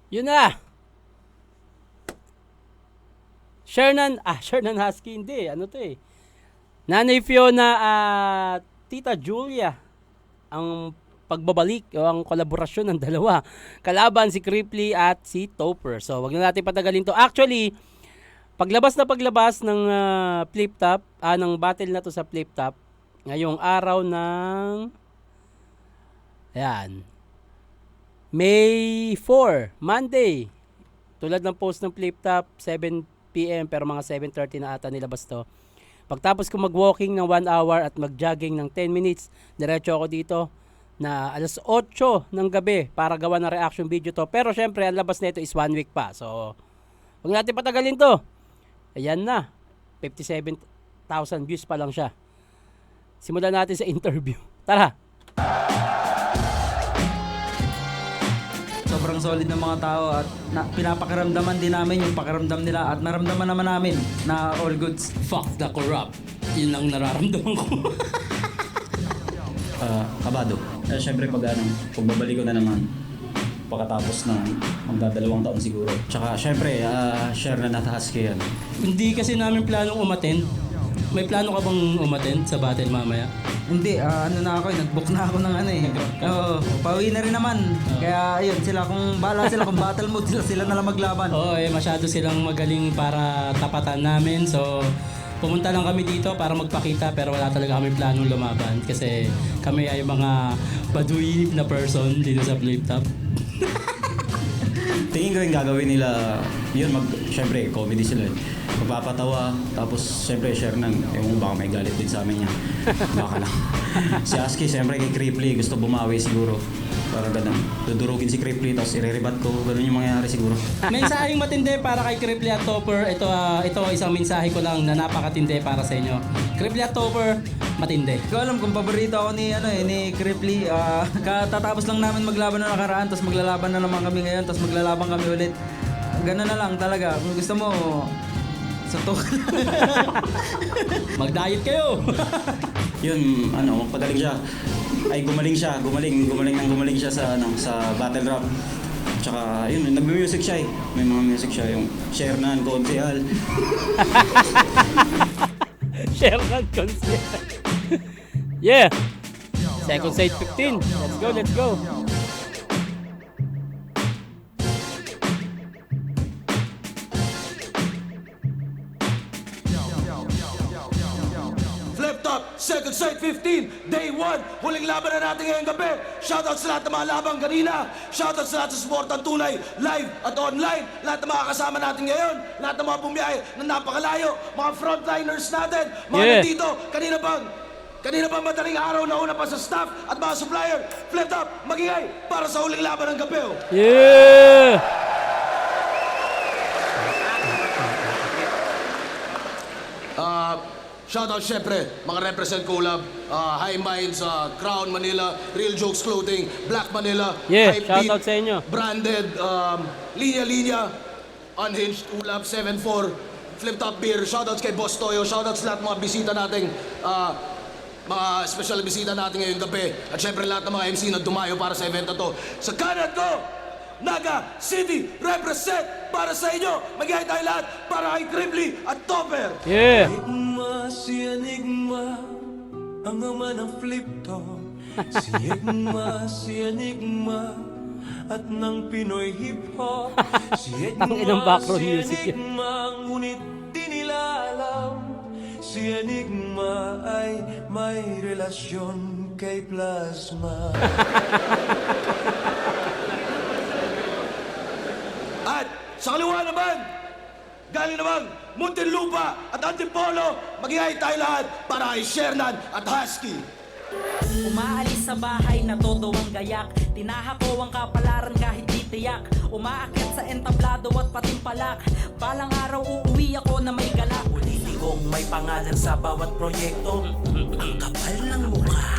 Yun na. Shernan Husky, hindi. Ano to eh. Nanay Fiona at Tita Julia. Ang pagbabalik o ang kolaborasyon ng dalawa. Kalaban si Cripply at si Topper. So, wag na natin patagalin to. Actually, paglabas ng flip top, ng battle na to sa flip top, ngayong araw ng ayan, May 4, Monday. Tulad ng post ng flip top, 7 PM pero mga 7:30 na ata nilabas to. Pagtapos ko mag-walking ng 1 hour at mag-jogging ng 10 minutes, diretso ako dito na alas 8 ng gabi para gawa ng reaction video to. Pero syempre, ang labas nito is 1 week pa. So, huwag natin patagalin to. Ayan na. 57,000 views pa lang siya. Simulan natin sa interview. Tara! Sobrang solid ng mga tao at pinapakiramdaman din namin yung pakiramdam nila at naramdaman naman namin na all goods. Fuck the corrupt. Yun ang nararamdaman ko. Kabado. Siyempre pagbabalik ko na naman pagkatapos ng magdadalawang taon siguro. Tsaka siyempre, share na Husky yan. Hindi kasi namin planong umattend. May plano ka bang umattend sa battle mamaya? Hindi, nag-book na ako ng pauwi na rin naman. Kaya ayun, bahala sila kung battle mode sila na lang maglaban. Oo, masyado silang magaling para tapatan namin. So, pumunta lang kami dito para magpakita pero wala talaga kami planong lumaban kasi kami ay mga baduy na person dito sa flip top. Tingin ko yung gagawin nila, syempre comedy sila. Magpapatawa, tapos syempre share nang, baka may galit din sa amin yan. Baka lang. Si Husky, syempre kay Cripply, gusto bumawi siguro. Parang ganun. Dudurugin si Cripply, tapos ireribat ko. Ganun yung mangyayari siguro. Mensaheng matindi para kay Cripply at Topper. Ito isang mensahe ko lang na napakatindi para sa inyo. Cripply at Topper, matindi. Hindi ko alam kung paborito ako ni Cripply. Katatapos lang namin maglaban na nakaraan, tapos maglalaban na naman kami ngayon, tapos maglalaban kami ulit. Ganun na lang talaga. Kung gusto mo, suntok. Mag-diet kayo! Yun, pagaling siya. Gumaling siya sa battle rap. Tsaka, yun, nagme-music siya eh. May mga music siya, yung Shernan, Konsehal. Shernan, Konsehal. Yeah! Second stage 15. Let's go. Flip top, second sight 15, day 1, huling laban na natin ngayong gabi. Shoutout sa lahat ng mga labang kanina. Shoutout sa lahat sa suportang tunay, live at online. Lahat ng mga kasama natin ngayon, lahat ng mga bumiyahe na napakalayo, mga frontliners natin, mga nandito, kanina bang madaling araw na una pa sa staff at mga supplier. Flip top, magingay para sa huling laban ng gabi. Yeah! Shoutout syempre, mga represent collab, High Minds, Crown Manila, Real Jokes Clothing, Black Manila, Yeah, Hype shoutout Beat, sa inyo. Branded, Linya, Unhinged, Ulab, 7-4, Flip Top Beer, shoutouts kay Boss Toyo, shoutouts lahat mga bisita nating, mga special bisita natin ngayong gabi, at syempre lahat ng mga MC na dumayo para sa event na to. Sa kanan ko, Naga City represent para sa inyo. Mag-ihay tayo lahat para kay Cripply at Topper. Yeah! Si Enigma, ang ama ng flip top. Si Enigma, at ng Pinoy hip-hop. Si Tanginang background music yan. Enigma, ngunit di nila alam. Si Enigma ay may relasyon kay Plasma. At sa kaliwa naman, galing naman Muntinlupa at Antipolo, mag-ihay tayo lahat para kay Shernan at Husky. Umaalis sa bahay na todo ang gayak. Tinahako ang kapalaran kahit di tiyak. Umaakyat sa entablado at patimpalak. Balang araw uuwi ako na may galak. Politikong may pangalan sa bawat proyekto. Ang kapal ng mukha.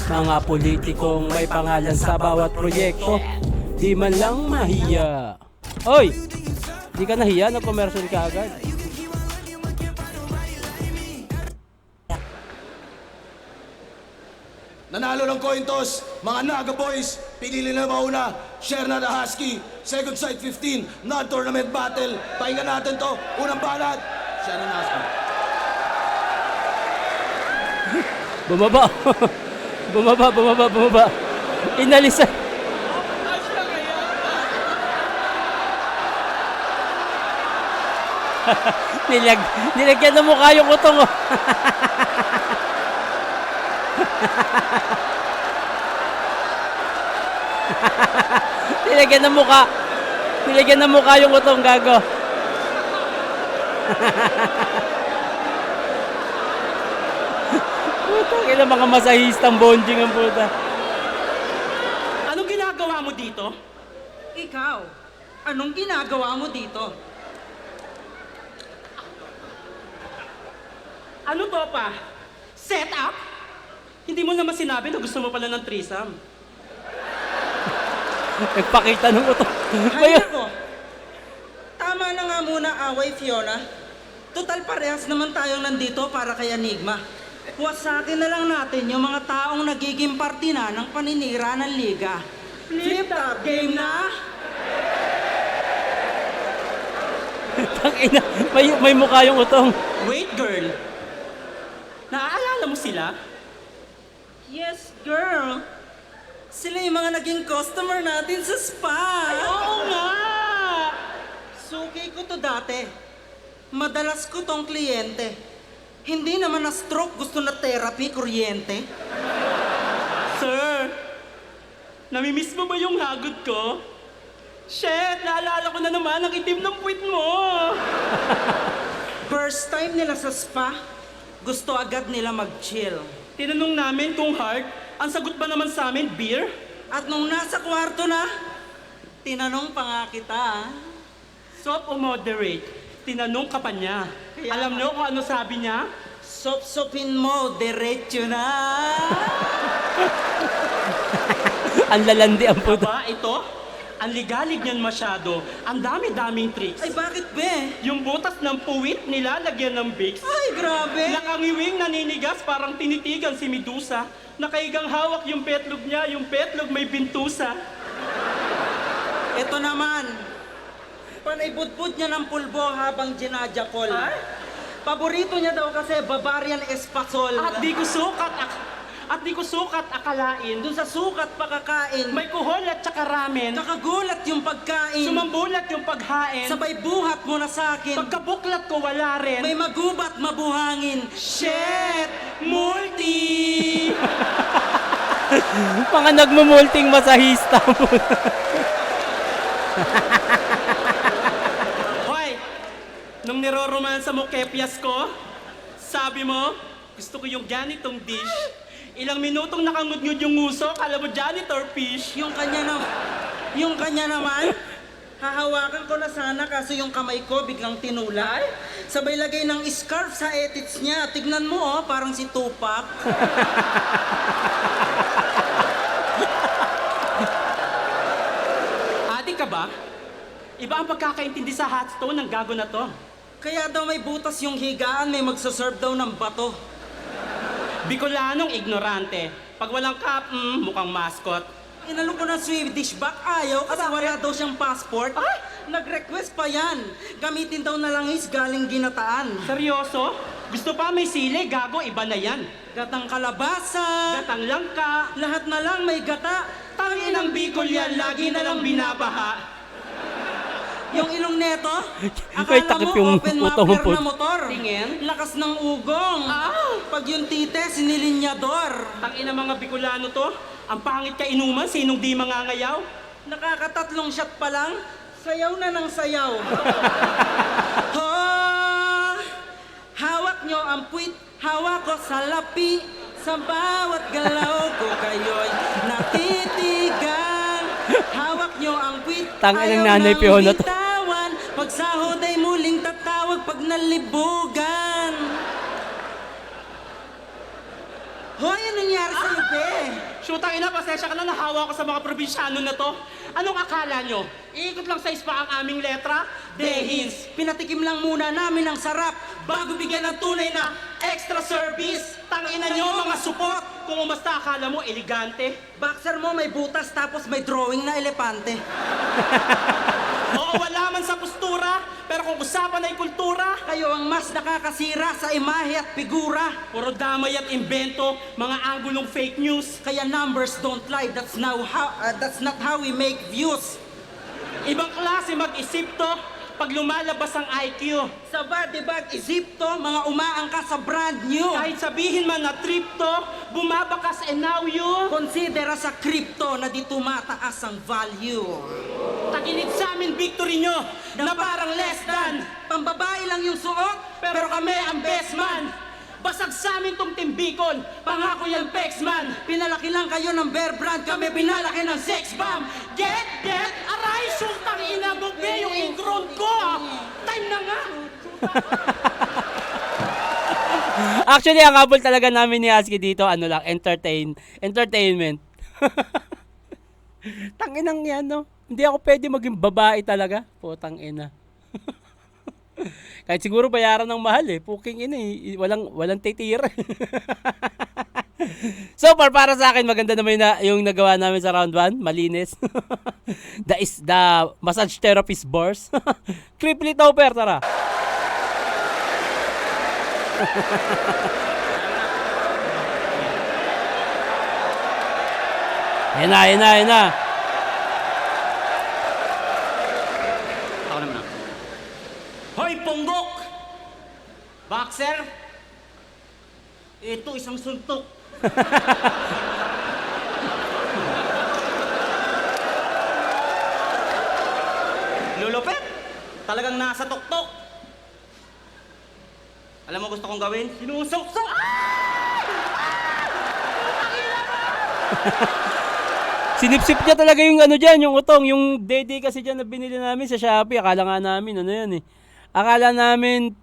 Mga politikong may pangalan sa bawat proyekto. Di man lang mahiya. Oy! Di ka nahiya? Nag-commercial ka agad. Nanalo ng coin toss, mga Naga Boys, pinili na mauna, Sherna the Husky, second side 15, non-tournament battle. Pakinggan natin to, unang banat, Sherna the Husky. Bumaba. Bumaba. Inalisa. Nilagyan ng mukha yung utong. Oh. Nilagyan ng mukha yung utong, gago. Putang ina, mga masahistang bonjing ang puta. Anong ginagawa mo dito? Ikaw, anong ginagawa mo dito? Ano to pa? Set up? Hindi mo naman sinabi na gusto mo pala ng threesome. Nagpakita ng utong. Hay nako! Tama na nga muna away, Fiona. Total parehas naman tayong nandito para kay Enigma. Wasakin na lang natin yung mga taong nagiging party na ng paninira ng liga. Flip top game na! Tangina, may mukha yung utong. Wait, girl. Naaalala mo sila? Yes, girl! Sila yung mga naging customer natin sa spa! Oo nga! Suki ko to dati. Madalas ko tong kliyente. Hindi naman na stroke, gusto na therapy, kuryente. Sir, namimiss mo ba yung hagod ko? Shit, naalala ko na naman ang itim ng puwit mo. First time nila sa spa, gusto agad nila mag-chill. Tinanong namin kung hard, ang sagot ba naman sa amin, beer? At nung nasa kwarto na, tinanong pa nga kita. Soft o moderate? Tinanong ka pa niya. Alam niyo kung ano sabi niya? Sop-sopin mo, diretso na. Ang lalandi ang puta. Aba, ito? Ang ligalig niyan masyado. Ang dami-daming tricks. Ay, bakit be? Yung butas ng puwit nilalagyan ng Vicks. Ay, grabe. Nakangiwing naninigas parang tinitigan si Medusa. Nakaigang hawak yung petlog niya, yung petlog may bintusa. Ito naman, panaibudbud niya ng pulbo habang ginajakol. Ay? Paborito niya daw kasi Bavarian Espasol. At di ko sukat akalain. Doon sa sukat pakakain, May kuhol at saka ramen. kakagulat yung pagkain. Sumambulat yung paghain. Sabay buhat mo na sa akin. Pagkabuklat ko wala rin. May magubat mabuhangin. Shit! Multi! Mga nagmumulting masahista. Hoy! Nung niroromansa mo kepyas ko, sabi mo, gusto ko yung ganitong dish. Ilang minutong nakangudngud yung nguso, kala mo janitor fish. Yung kanya naman, hahawakan ko na sana kaso yung kamay ko biglang tinulay. Sabay lagay ng scarf sa etits niya. Tignan mo oh, parang si Tupac. Adi ka ba? Iba ang pagkakaintindi sa hotstone ng gago na to. Kaya daw may butas yung higaan, may magsaserve daw ng bato. Bicolanong ignorante. Pag walang cup, mukhang mascot. Inalo ko na Swedish back, ayaw kasi wala daw siyang passport. Ay! Nag-request pa yan. Gamitin daw na langis galing ginataan. Seryoso? Gusto pa may sili, gago, iba na yan. Gatang kalabasa. Gatang langka. Lahat na lang may gata. Tangin ng Bicol yan, lagi na lang binabaha. Yung ilong neto, May akala takip mo yung open utong muffler po. na motor. Tingin? Lakas ng ugong. Ah! Pag yung tite, sinilinyador. Tangin ng mga Bicolano to. Ang pangit ka inuman, sinong di mangangayaw? Nakakatatlong shot pa lang, sayaw na ng sayaw. Ho! Hawak nyo ang puwit, hawak ko sa lapi. Sa bawat galaw ko kayo'y natitigan. Hawak nyo ang puwit, Tangin ng ayaw Nanay nang Fiona to. bitawan. Pag sahod ay muling tatawag pag nalibugan. Hoy, ano nangyari sa be? Shootang ina, pasensya ka na, nahawa ko sa mga probinsyano na to. Anong akala nyo? Iikot lang sa ispa ang aming letra? Dehins. Pinatikim lang muna namin ang sarap Bago bigyan ng tunay na extra service. Tangina nyo mga supot. Kung umasta, akala mo elegante. Boxer mo may butas tapos may drawing na elepante. Oo, wala man sa postura, pero kung usapan ay kultura, Kayo ang mas nakakasira sa imahe at figura. puro damay at imbento, mga anggulong fake news. Kaya numbers don't lie, that's not how we make views. Ibang klase mag-isip to pag lumalabas ang IQ. Sa body bag isip to, mga umaangka sa brand new. Kahit sabihin man na trip to, bumabakas and now you. Considera sa crypto na di tumataas ang value. Tagilid sa amin victory nyo na parang less than. Pambabae lang yung suot, Pero kami ang best man. Basag sa amin tong timbikon, pangako yan pex man. pinalaki lang kayo ng bear brand, kami pinalaki ng sex bomb. Get, aray, sultang ina mo, be, yung ingrown ko. Time na nga. Actually, ang habol talaga namin ni Husky dito, ano lang, entertainment. Tanginang yan, no? Hindi ako pwede maging babae talaga. Putang ina. Kahit siguro bayaran ng mahal eh. Puking ina eh. Walang titira. So far, para sa akin, maganda naman yung nagawa namin sa round 1. Malinis. The massage therapist bars. Cripply topper, tara. Ayan na. Ako naman. Hoy, Ponggok! Boxer! Ito, isang suntok. Lulupet! Talagang nasa tuktok. Alam mo gusto kong gawin? Sinusok-sok! Sinipsip niya talaga yung ano dyan, yung utong, yung dede kasi dyan na binili namin sa Shopee. Akala nga namin, ano yan eh. Akala namin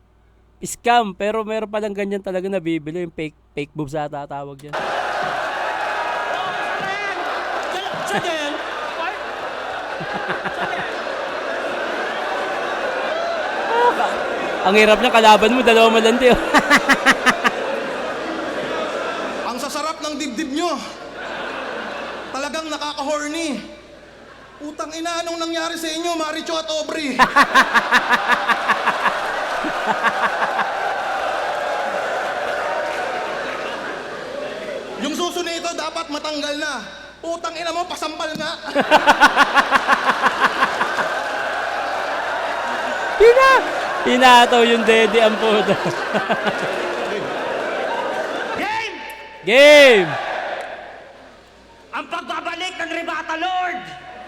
scam, pero meron palang ganyan talaga na bibili, yung fake boobs ata tawag dyan. Sagel! Ang hirap niya, kalaban mo, dalawa malandi. Oh. Ang sasarap ng dibdib nyo. Talagang nakaka-horny. Utang ina, anong nangyari sa inyo, Maricho at Aubrey? Yung suso nito dapat matanggal na. Utang ina mo, pasampal nga. Hinataw yung dede ang puto. Game! Game! Ang pagbabalik ng Rebata Lord!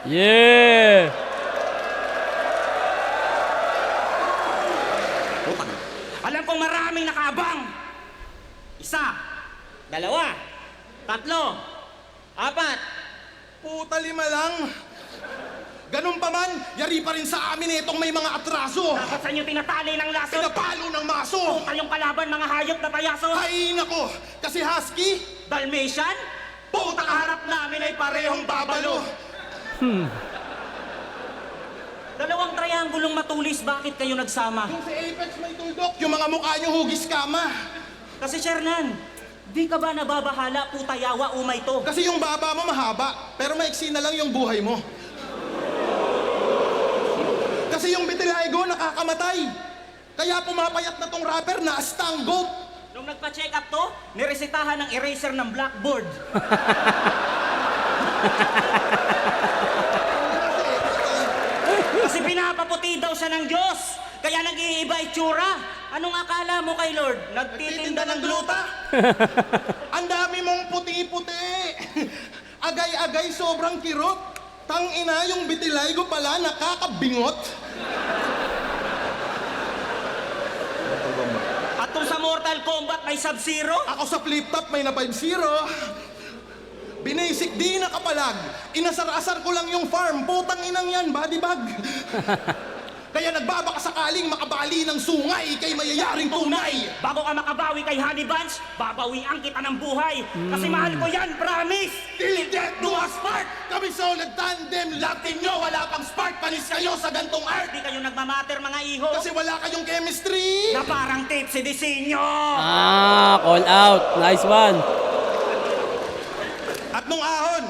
Yeah! Alam kong maraming nakaabang. 1, 2, 3, 4. Puta, 5 lang. Ganun pa man, yari pa rin sa amin itong may mga atraso. Dapat sa inyo tinatali ng laso. Pinapalo ng maso. Kayong kalaban, mga hayop na payaso. Hay nako, kasi husky, Dalmatian? puta kaharap namin ay parehong babalo. Dalawang triangulong matulis, bakit kayo nagsama? Yung si Apex may tuldok, yung mga mukha nyo hugis kama. Kasi Shernan, di ka ba nababahala, putayawa, umay to? Kasi yung baba mo mahaba, pero maiksi na lang yung buhay mo. Kasi yung vitiligo nakakamatay. Kaya pumapayat na tong rapper na astang goat. Nung nagpa-check up to, niresitahan ng eraser ng blackboard. Kasi pinapaputi daw siya ng Diyos. Kaya nag-iiba itsura. Anong akala mo kay Lord? Nagtitinda ng gluta. Ang dami mong puti-puti. Agay-agay sobrang kirot. Tang ina, yung vitiligo pala nakakabingot. At kung sa Mortal Kombat may Sub-Zero? Ako sa flip-top may na 5-0. Binasic di nakapalag. Inasar-asar ko lang yung farm. Putang inang yan, body bag. Kaya nagbabaka sakaling makabali ng sungay kay mayayaring tunay. Bago ka makabawi kay Honey Bunch, babawian kita ng buhay. Kasi mahal ko yan, promise! Till death do us part. Kami solid tandem, Latin nyo, wala pang spark. Panis kayo sa gantong art. Di kayo nagmamater mga iho. Kasi wala kayong chemistry. Na parang tipsy disenyo. Call out. Nice one. nung ahon,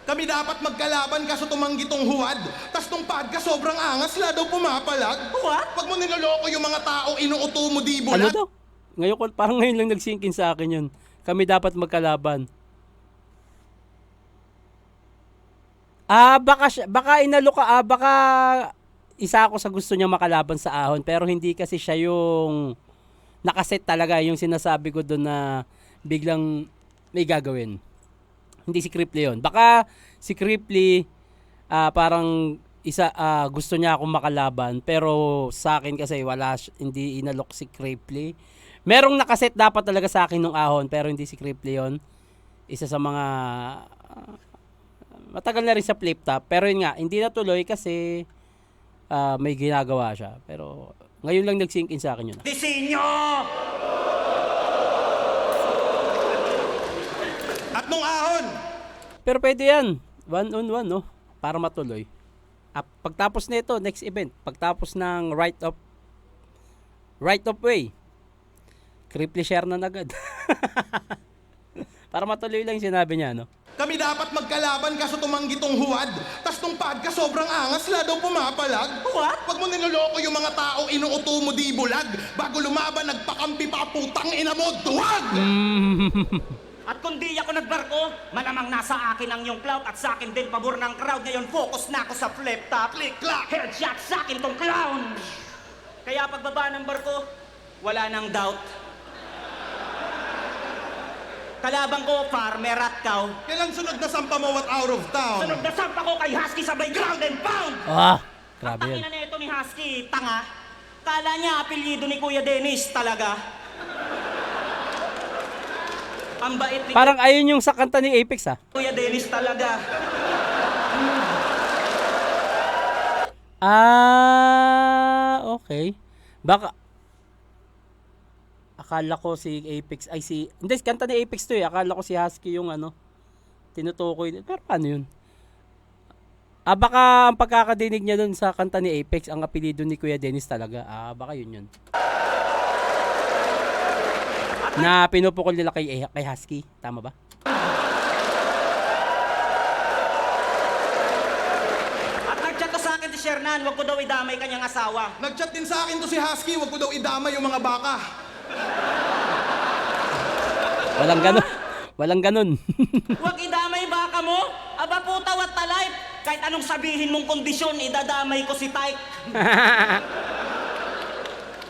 kami dapat magkalaban kaso tumanggi tong huwad. Tas nung podcast sobrang angas, la daw pumapalag. What? Wag mo nilaloko yung mga tao, inuuto mo di Ano bulag. daw? Ngayon, parang ngayon lang nagsinkin sa akin yun. Kami dapat magkalaban. Baka inalo ka, baka isa ako sa gusto niya makalaban sa ahon, pero hindi kasi siya yung nakaset talaga, yung sinasabi ko doon na biglang may gagawin. Hindi si Cripply yun. Baka si Cripply parang gusto niya akong makalaban, pero sa akin kasi hindi inalok si Cripply. Merong nakaset dapat talaga sa akin nung ahon, pero hindi si Cripply yun. Isa sa mga matagal na rin sa flip top, pero yun nga, hindi natuloy kasi may ginagawa siya. Pero ngayon lang nag-sink in sa akin yun. Disenyo! At nung ahon, Pero pwede yan. 1-on-1, no? Para matuloy. Pagtapos nito, next event, pagtapos ng right of way, Cripply share na agad. Para matuloy lang yung sinabi niya, no? kami dapat magkalaban kaso tumanggi tong huwad. Tas nung podcast sobrang angas, la daw pumapalag. What? Wag mo nilaloko yung mga tao, inuuto mo di bulag. Bago lumaban, nagpakampi pa, putang ina mo, duwag! At kung di ako nagbarko, malamang nasa akin ang yung clout at sa akin din pabor ng crowd. Ngayon focus na ako sa flip top. Click, clack! Headshot sa akin tong clown! Kaya pagbaba ng barko, wala nang doubt. Kalabang ko, farmer at cow. Kailan sunod na sampa mo at out of town? Sunod na sampa ko kay Husky sabay ground and pound! Grabe yan. Tangina na ito ni Husky, tanga. Kala niya apelyido ni Kuya Dennis talaga. Ang bait ni Parang ayun yung sa kanta ni Apex, Kuya Dennis talaga. Okay. Baka akala ko si Apex hindi, kanta ni Apex to eh. Akala ko si Husky yung tinutukoy. Pero paano yun? Baka ang pagkakadinig niya dun sa kanta ni Apex, ang apelido ni Kuya Dennis talaga. Baka yun. Na pinupukol nila kay Husky. Tama ba? At nag-chat to sa akin si Shernan, wag ko daw idamay kanyang asawa. Nag-chat din sa akin to si Husky, wag ko daw idama yung mga baka. Walang ganun. Wag idamay baka mo? Aba puta, what a life! Kahit anong sabihin mong kondisyon, idadamay ko si Tyke.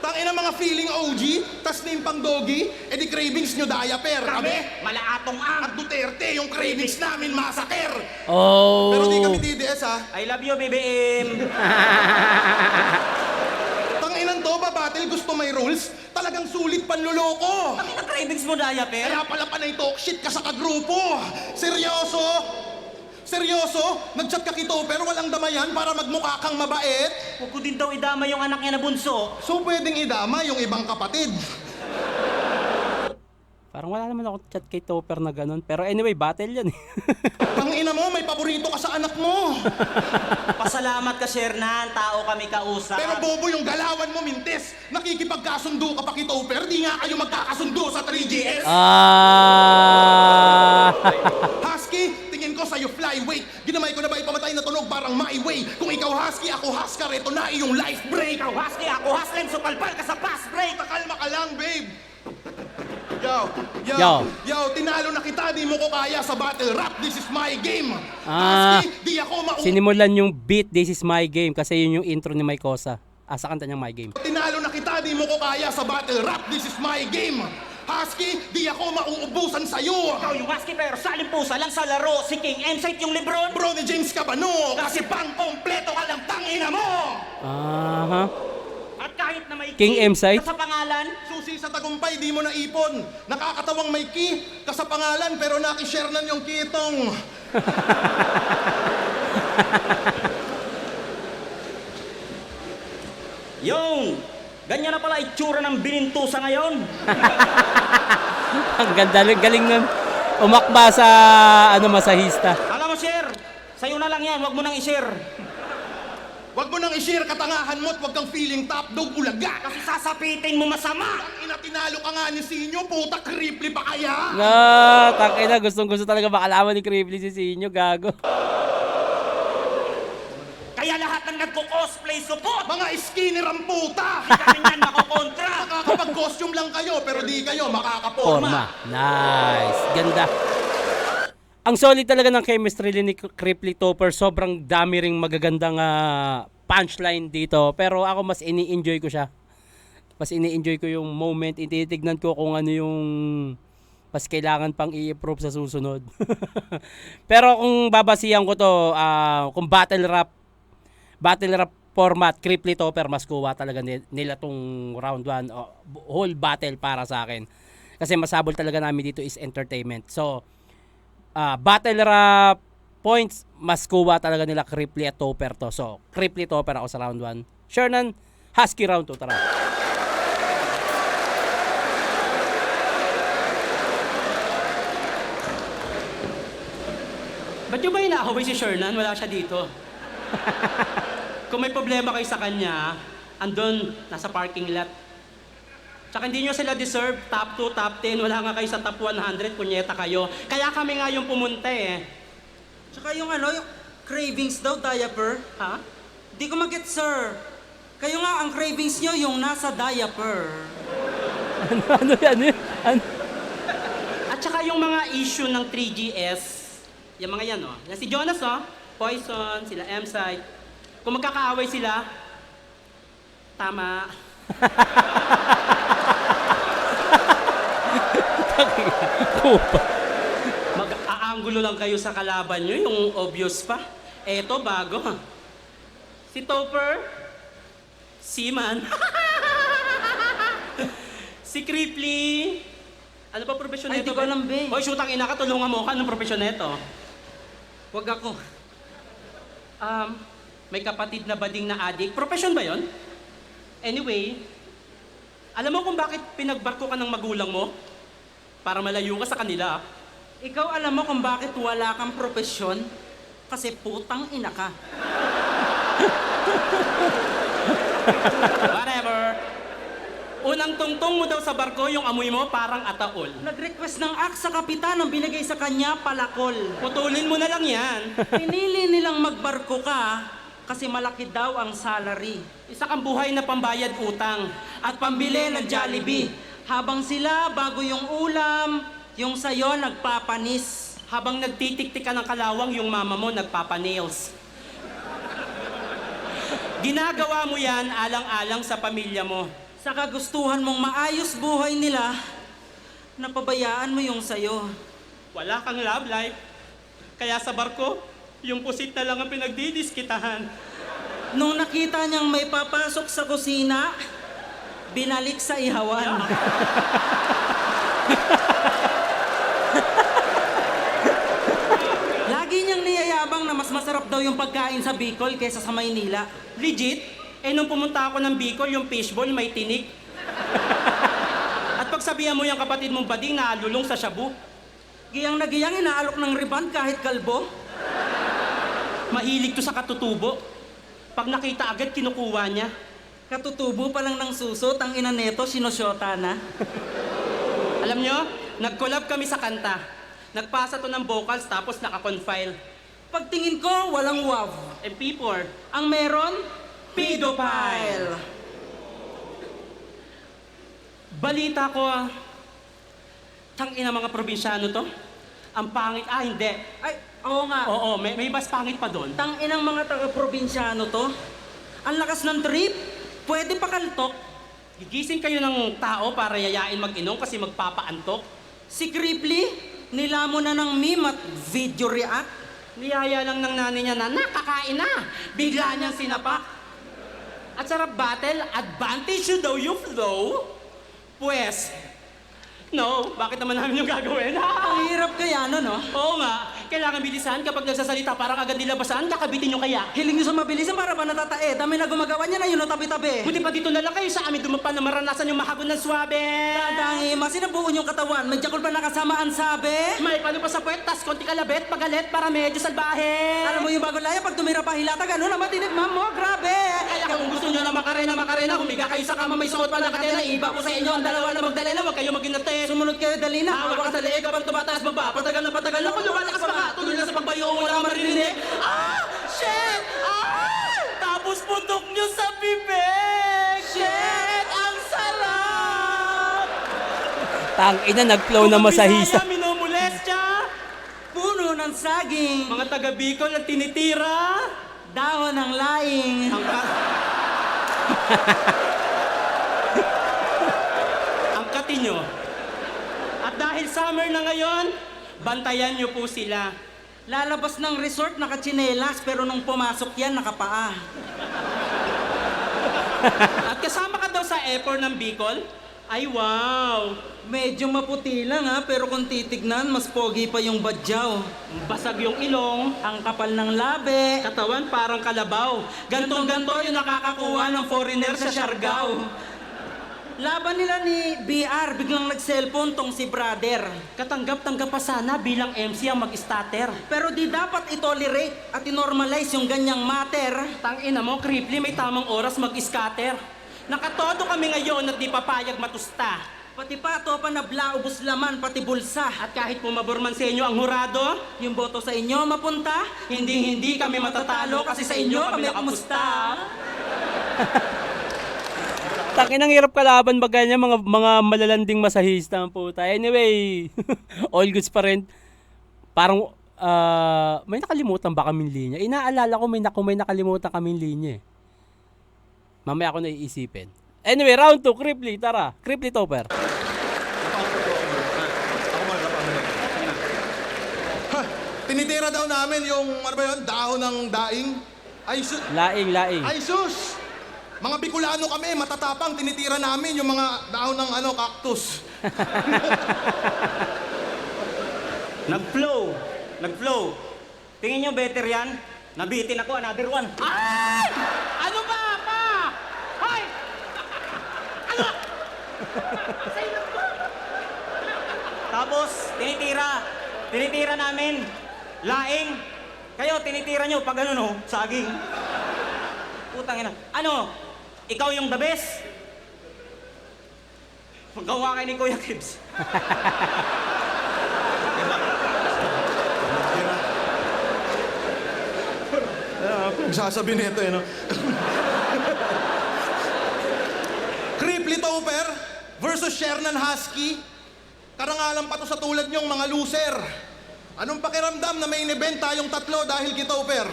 Tangina mga feeling OG, tas name pang doggy, edi cravings nyo diaper. Kami, malaatong ang. At Duterte, yung cravings namin masaker. Oh. Pero di kami DDS ha. I love you, BBM. Tanginan to, babatil, gusto may rules. Talagang sulit panluloko. Bakit ang cravings mo, diaper? Kaya pala panay talk shit ka sa kagrupo. Seryoso? Seryoso? Nag-chat ka kito pero walang damayan para magmukha kang mabait? Huwag ko din daw idamay yung anak niya na bunso. So pwedeng idama yung ibang kapatid. Parang wala naman ako chat kay Topper na ganun. Pero anyway, battle yan eh. Tangina mo, may paborito ka sa anak mo. Pasalamat ka, Shernan. Tao kami kausap. Pero bobo yung galawan mo, mintes. Nakikipagkasundo ka pa kay Topper, di nga kayo magkakasundo sa 3GS. Husky, tingin ko sa'yo flyweight. Ginamay ko na ba ipamatay na tunog parang my way. Kung ikaw husky, ako husker, ito na iyong life break. Ikaw, Husky, ako Huslen, supalpal ka sa fast break. Kalma ka lang, babe. Yo. Yo, tinalo na kita, di mo ko kaya sa battle rap. This is my game. Ah. Husky, di ako Sinimulan yung beat, This Is My Game, kasi yun yung intro ni Mike Cosa. Sa kanta niyang My Game. Tinalo na kita, di mo ko kaya sa battle rap. This is my game. Husky, di ako mauubusan sa'yo. Ikaw yung Husky, pero salimpusa lang sa laro. Si King M-Site yung Lebron. Bro ni James Cabano, kasi pang kompleto ka lang tangina mo. At kahit na may King key M-Site? sa pangalan, Susi sa tagumpay, di mo naipon. Nakakatawang may key ka sa pangalan, pero nakishare na yung kitong. yung, ganyan na pala itsura ng binintusa ngayon. Ang ganda, galing nun. Umakba sa, masahista. Alam mo, share, sa'yo na lang yan, wag mo nang i-share. Wag mo nang i-share katangahan mo at wag kang feeling top dog ulaga. Kasi sasapitin mo masama! Ang ina, tinalo ka nga ni Sinyo, puta, kripli pa kaya? Na, tangina, gustong-gusto talaga makalaman ni Cripply si Sinyo, gago. Kaya lahat ng nagko-cosplay support! Mga skinner ang puta! Kami yan makokontra! Makakapag-costume lang kayo, pero di kayo makakaporma. Forma. Nice. Ganda. Ang solid talaga ng chemistry ni Cripply Topper. Sobrang dami ring magagandang punchline dito. Pero ako mas ini-enjoy ko siya. Mas ini-enjoy ko yung moment. Ititignan ko kung ano yung mas kailangan pang i-improve sa susunod. Pero kung babasihan ko to, kung battle rap format, Cripply Topper, mas kuha talaga nila tong round 1. Whole battle para sa akin. Kasi masabol talaga namin dito is entertainment. So, battle rap points, mas kuha talaga nila Cripply at Topper to. So, Cripply Topper ako sa round 1. Shernan, Husky round 2. Tara. Ba't nyo ba inaaway si Shernan? Wala siya dito. Kung may problema kayo sa kanya, andun, nasa parking lot. Tsaka hindi nyo sila deserve, top 2, top 10, wala nga kayo sa top 100, punyeta kayo. Kaya kami nga yung pumunta eh. Tsaka yung yung cravings daw, diaper. Ha? Di ko mag-get, sir. Kayo nga, ang cravings nyo yung nasa diaper. Ano yan? Ano? At saka yung mga issue ng 3GS, yung mga yan, Yan si Jonas, Poison, sila M-Side. Kung magkakaaway sila, tama. Mag-aangulo lang kayo sa kalaban nyo, yung obvious pa. Eto, bago. Si Topper, Seaman. Si Cripply, ano pa profesyon Ay, nito? di ko alam, be. Hoy, shootang ina ka, tulungan mo ka. Anong profesyon nito? Wag ako. May kapatid na bading na adik. Profesyon ba yon? Anyway, alam mo kung bakit pinagbarko ka ng magulang mo? Para malayo ka sa kanila. Ikaw alam mo kung bakit wala kang propesyon? Kasi putang ina ka. Whatever. Unang tungtong mo daw sa barko, yung amoy mo parang ataol. Nag-request ng axe sa kapitan, ang binigay sa kanya, palakol. Putulin mo na lang yan. Pinili nilang magbarko ka kasi malaki daw ang salary. Isa kang buhay na pambayad utang. At pambili ng Jollibee. Habang sila, bago yung ulam, yung sayo nagpapanis. Habang nagtitiktik ka ng kalawang, yung mama mo nagpapanails. Ginagawa mo yan alang-alang sa pamilya mo. Sa kagustuhan mong maayos buhay nila, napabayaan mo yung sayo. Wala kang love life. Kaya sa barko, yung pusit na lang ang pinagdidiskitahan. Nung nakita niyang may papasok sa kusina, binalik sa ihawan. Lagi niyang niyayabang na mas masarap daw yung pagkain sa Bicol kaysa sa Maynila. Legit? Nung pumunta ako ng Bicol, yung fishball may tinik. At pagsabihan mo yung kapatid mong bading na alulong sa shabu, Giyang na giyang inaalok ng riban kahit kalbo. mahilig to sa katutubo. Pag nakita agad, kinukuha niya. Katutubo pa lang ng susot, ang ina neto, sinusyota na. Alam nyo, nag-collab kami sa kanta. Nagpasa to ng vocals tapos naka-confile. Pagtingin ko, walang wav. MP4. Ang meron, Pedophile. Balita ko, tangina mga probinsyano to. Ang pangit, hindi. Ay, oo nga. Oo, may mas pangit pa doon. Tang inang mga taga-probinsyano to. Ang lakas ng trip. Pwede pa kaltok. Gigising kayo ng tao para yayain mag-inom kasi magpapaantok. Si Cripply, nilamon na ng meme at video react. Niyaya lang ng nanay niya na nakakain na. Bigla niyang sinapak. At sarap battle, advantage you daw yung flow. Pues, no, bakit naman namin yung gagawin? Ang hirap kaya no? Oo nga, Kailangan bilisan kapag nagsasalita, parang agad nilabasan, kakabitin nyo kaya. Hiling nyo sa mabilisan para ba natatae? Dami na gumagawa niya na yun o tabi-tabi. Buti pa dito na lang kayo sa amin dumapan na maranasan yung mahagon ng swabe. Tangi, masinabuon yung katawan. May jakol pa nakasama ang sabi. May paano pa sa puwet, tas konti kalabit, pagalit para medyo salbahe. Alam mo yung bago laya, pag tumira pa hilata, gano'n na matinig, ma'am mo, grabe. Kaya kung gusto nyo na makarena, humiga kayo sa kama, may suot pa na katena. Iba ko sa inyo, ang dalawa na magdalena, huwag kayo maginate. Sumunod kayo, dali na. Hawak ka sa leeg, kapag tumataas baba, patagal na patagal na, kung lumalakas pa ka, tuloy na sa pagbayo, wala kang maririnig. Ah! Shit! Ah! Tapos putok nyo sa bibig! Shit! Ang sarap! Tangina, nag-flow na masahista. Bisaya, minomolestya! Puno ng saging, Mga taga Bicol na tinitira. dahon ng laing. Ang kati nyo. At dahil summer na ngayon, bantayan nyo po sila. Lalabas ng resort nakachinelas, pero nung pumasok yan, nakapaa. At kasama ka daw sa airport ng Bicol? Ay, wow! Medyo maputi lang ha, pero kung titignan, mas pogi pa yung badyaw. Basag yung ilong, Ang kapal ng labi. katawan parang kalabaw. Gantong-ganto yung nakakakuha ng foreigner sa Siargao. Laban nila ni BR, biglang nag-cellphone tong si brother. Katanggap-tanggap pa sana bilang MC ang mag-starter. Pero di dapat itolerate at inormalize yung ganyang matter. Tangina mo, Cripply, may tamang oras mag-scatter. Nakatodo kami ngayon at di papayag matusta. Pati pato pa na ubos laman, pati bulsa. At kahit pumabor man sa inyo ang hurado, Yung boto sa inyo mapunta, hindi kami matatalo kasi sa inyo kami nakamusta. Tangina, ang hirap kalaban ba ganyan, mga malalanding masahista ang puta. Anyway, all goods pa rin. Parang may nakalimutan ba kaming linya? Inaalala ko may nakalimutan kaming linya eh. Mamaya ako naiisipin. Anyway, round 2, Cripply, tara. Cripply Topper. Tinitira daw namin yung, ano ba yun, dahon ng daing. Ay, Laing. ay sus! Mga Bicolano kami, matatapang, tinitira namin yung mga dahon ng cactus. Nag-flow. Tingin nyo better yan? Nabitin ako, another one. Ay! Ano ba, pa? Hoy! Ano? Tapos, tinitira namin. Laing. Kayo, tinitira nyo pag ano no, saging. Putang ina. Ano? Ikaw yung the best? Magawa kayo ni Kuya Kibs. Sasabi nito, no? Cripply Topper versus Shernan Husky. Karangalan pa to sa tulad nyong mga loser. Anong pakiramdam na may event tayong tatlo dahil kay Topper?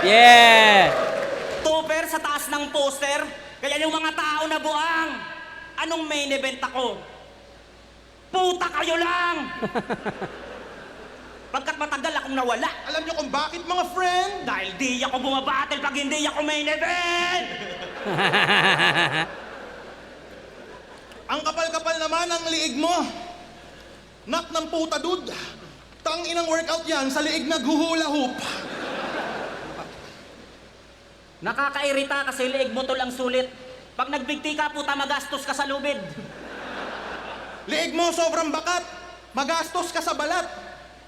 Yeah! Topper sa taas ng poster, kaya yung mga tao na buang. Anong main event ako? Puta kayo lang! Pagkat matagal akong nawala. Alam nyo kung bakit, mga friend? Dahil di ako bumabattle pag hindi ako main event! Ang kapal-kapal naman ang liig mo. Nak ng puta, dude. Tang inang workout yan sa liig naghuhula hoop. Nakakairita kasi leeg mo tol ang sulit. Pag nagbigti ka, puta, magastos ka sa lubid. Liig mo sobrang bakat. Magastos ka sa balat.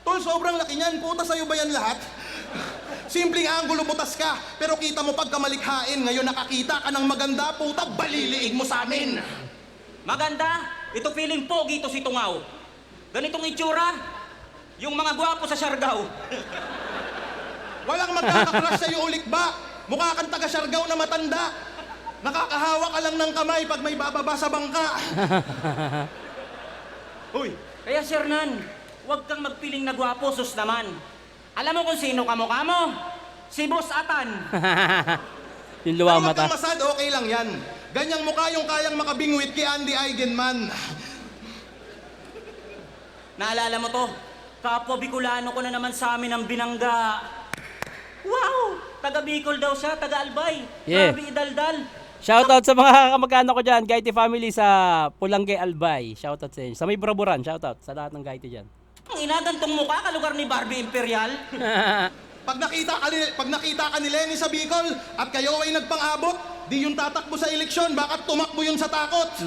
Tol, sobrang laki niyan. Puta, sa'yo ba yan lahat? Simpleng anggulo butas ka, pero kita mo pagkamalikhain. Ngayon nakakita ka ng maganda, puta, baliliig mo sa amin. Maganda? Ito feeling pogi to si Tungaw. Ganitong itsura, yung mga gwapo sa Siargao. Walang magkakakrush sa'yo ulit ba? Mukha kang taga Siargao na matanda. Nakakahawa ka lang ng kamay pag may bababa sa bangka. Uy, kaya Shernan, huwag kang magpiling na gwapo, sus naman. Alam mo kung sino kamukha mo? Si Boss Atan. Yung luwang Ay, wag mata. kang masad, okay lang yan. Ganyang mukha yung kayang makabingwit kay Andy Eigenman. Naalala mo to? Kapwa Bicolano ko na naman sa amin ang binangga. Wow! Taga Bicol daw siya, taga Albay. Yeah. Grabe idaldal. Shoutout sa mga kamag-anak ko dyan, Gaiti family sa Pulangge Albay. Shoutout sa inyo. Sa may Braburan, shoutout sa lahat ng Gaiti dyan. Ang ina, gantong mukha, kalugar ni Barbie Imperial. Pag nakita ka ni Lenny sa Bicol at kayo ay nagpang-abot, di yung tatakbo sa eleksyon, bakit tumakbo yun sa takot?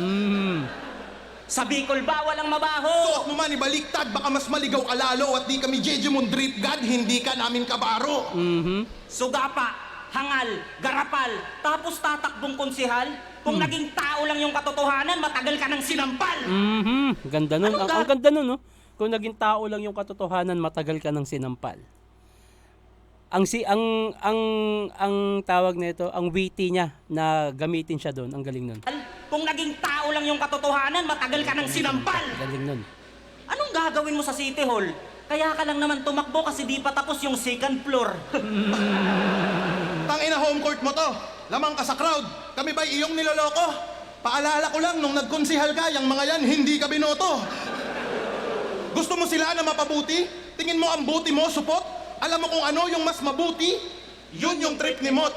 Sa Bicol ba, walang mabaho? Suot mo man ibaliktad, baka mas maligaw ka lalo at di kami Jejemon Drip God, hindi ka namin kabaro. Sugapa, hangal, garapal, tapos tatakbong konsihal. Kung naging tao lang yung katotohanan, matagal ka nang sinampal. Ganda nun. Anong Ang ganda nun, no? Kung naging tao lang yung katotohanan, matagal ka nang sinampal. Ang tawag nito, ang witty niya na gamitin siya doon, ang galing nun. Kung naging tao lang yung katotohanan, matagal ka nang sinampal. Galing nun. Anong gagawin mo sa City Hall? Kaya ka lang naman tumakbo kasi di pa tapos yung second floor. Tangina, home court mo to. Lamang ka sa crowd. Kami ba'y iyong niloloko? Paalala ko lang, nung nagkonsihal ka, yung mga yan, hindi ka binoto. Gusto mo sila na mapabuti? Tingin mo ang buti mo, supot? Alam mo kung ano yung mas mabuti? Yun yung trip ni Mot.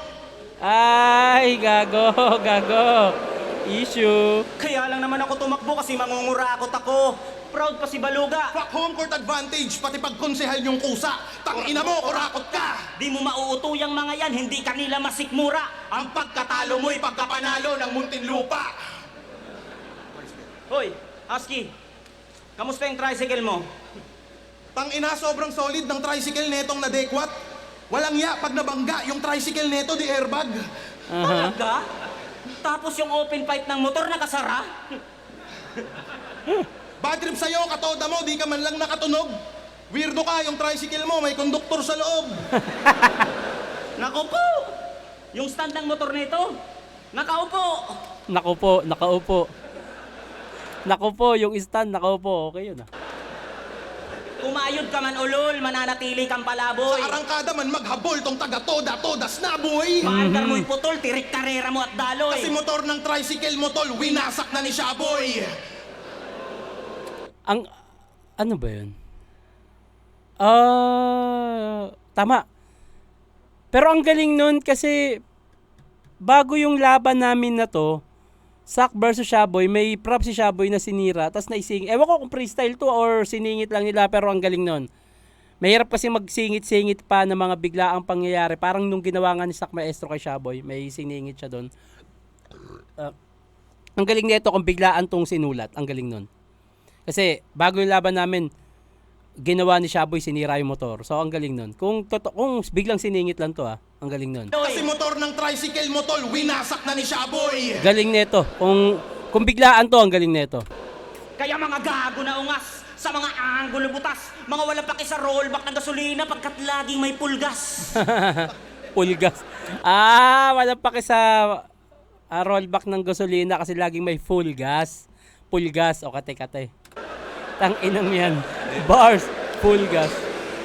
Ay, gago. Issue. Kaya lang naman ako tumakbo kasi mangungurakot ako. Proud pa si Baluga. Fuck home court advantage, pati pag konsihal yung kusa. Tangina mo, kurakot ka. Di mo mauuto yung mga yan, hindi kanila masikmura. Ang pagkatalo mo'y pagkapanalo ng Muntinlupa. Hoy, Husky, kamusta yung tricycle mo? Tangina, sobrang solid ng tricycle netong nadekwat. Walang ya, pag nabangga, yung tricycle neto di airbag. Talaga? Tapos yung open pipe ng motor nakasara? Bad trip sa'yo, katoda mo, di ka man lang nakatunog. Weirdo ka, yung tricycle mo, may konduktor sa loob. Naku po! Yung stand ng motor nito, nakaupo! Naku po, yung stand, nakaupo. Okay yun, ah. Umayod ka man ulol, mananatili kang palaboy. Sa arangkada man maghabol tong taga-toda, todas na boy. Paandar mo'y putol, tirik karera mo at daloy. Kasi motor ng tricycle mo tol, winasak na ni Shaboy. Ano ba yun? Tama. Pero ang galing nun kasi bago yung laban namin na to, Sak versus Shaboy, may prop si Shaboy na sinira, tapos naising. Ewan ko kung freestyle to or siningit lang nila, pero ang galing nun. Mahirap kasi magsingit-singit pa ng mga biglaang pangyayari. Parang nung ginawa nga ni Sak Maestro kay Shaboy, may siningit siya doon. Ang galing nito kung biglaan tong sinulat. Ang galing nun. Kasi bago yung laban namin, ginawa ni Shaboy, sinira yung motor. So ang galing nun. Kung biglang siningit lang to, ang galing nun. Kasi motor ng tricycle mo tol, winasak na ni Shaboy. Galing nito. Kung biglaan to, ang galing nito. Kaya mga gago na ungas, sa mga anggulo butas, mga walang paki sa rollback ng gasolina pagkat laging may pulgas. Pulgas. Walang paki sa rollback ng gasolina kasi laging may full gas. Pulgas. O kate-kate. Tang inang yan. Bars. Full gas.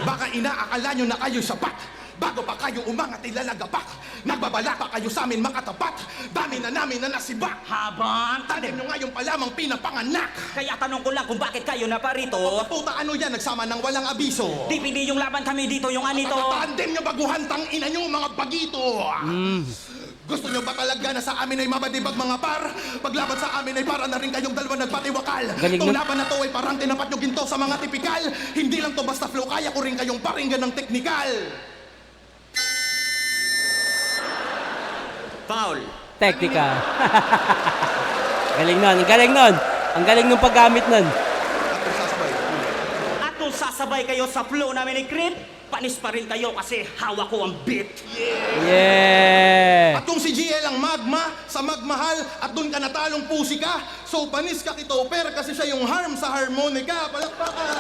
Baka inaakala nyo na kayo sapat. Bago pa kayo umangat ilalagapak. Nagbabala pa kayo sa amin makatapat. Dami na namin na nasibak. Habang Tandem nyo ngayon pa lamang pinapanganak. Kaya tanong ko lang kung bakit kayo na parito. Puta ano yan, nagsama ng walang abiso. DPD yung laban kami dito yung anito. Tandem nyo baguhan, tang ina nyo mga bagito. Gusto nyo ba talaga na sa amin ay mabadibag mga par? Paglaban sa amin ay para na rin kayong dalawa nagpatiwakal. Galing Itong nun. laban na to ay parang tinapat nyo ginto sa mga tipikal. Hindi lang to basta flow, kaya ko rin kayong paringgan ng teknikal. Foul. Teknika. Galing nun. Ang galing nun. Ang galing nung paggamit nun. At kung sasabay kayo sa flow namin ni Creed, panis pa rin kayo kasi hawak ko ang beat. Yeah. At kung si GL ang magma, sa magmahal, at dun ka natalong pusi ka, so panis ka kitoper kasi siya yung harm sa harmonica. Palakpakan!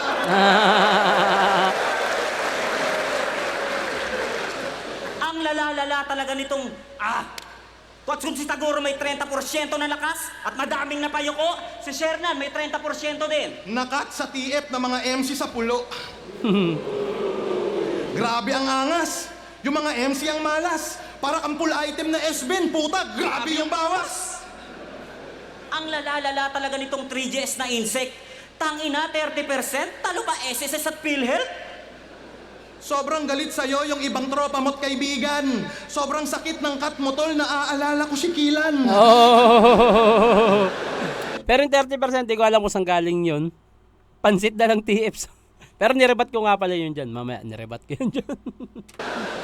Ang lala-lala talaga nitong, At kung si Tagoro may 30% na lakas at madaming napayoko, si Shernan may 30% din. Nakat sa TF na mga MC sa pulo. Grabe ang angas. Yung mga MC ang malas. Para kang full item na S-Ben, puta, grabe yung bawas. Ang lala-lala talaga nitong 3GS na insect. Tangina, 30%? Talo pa SSS at PhilHealth? Sobrang galit sa'yo yung ibang tropa mo't kaibigan. Sobrang sakit ng cut mo tol, naaalala ko si Kilan. Pero yung 30%, di ko alam kung saan galing yun. Pansit na lang TF. Pero nirebat ko nga pala yun dyan. Mamaya, nirebat ko yun dyan.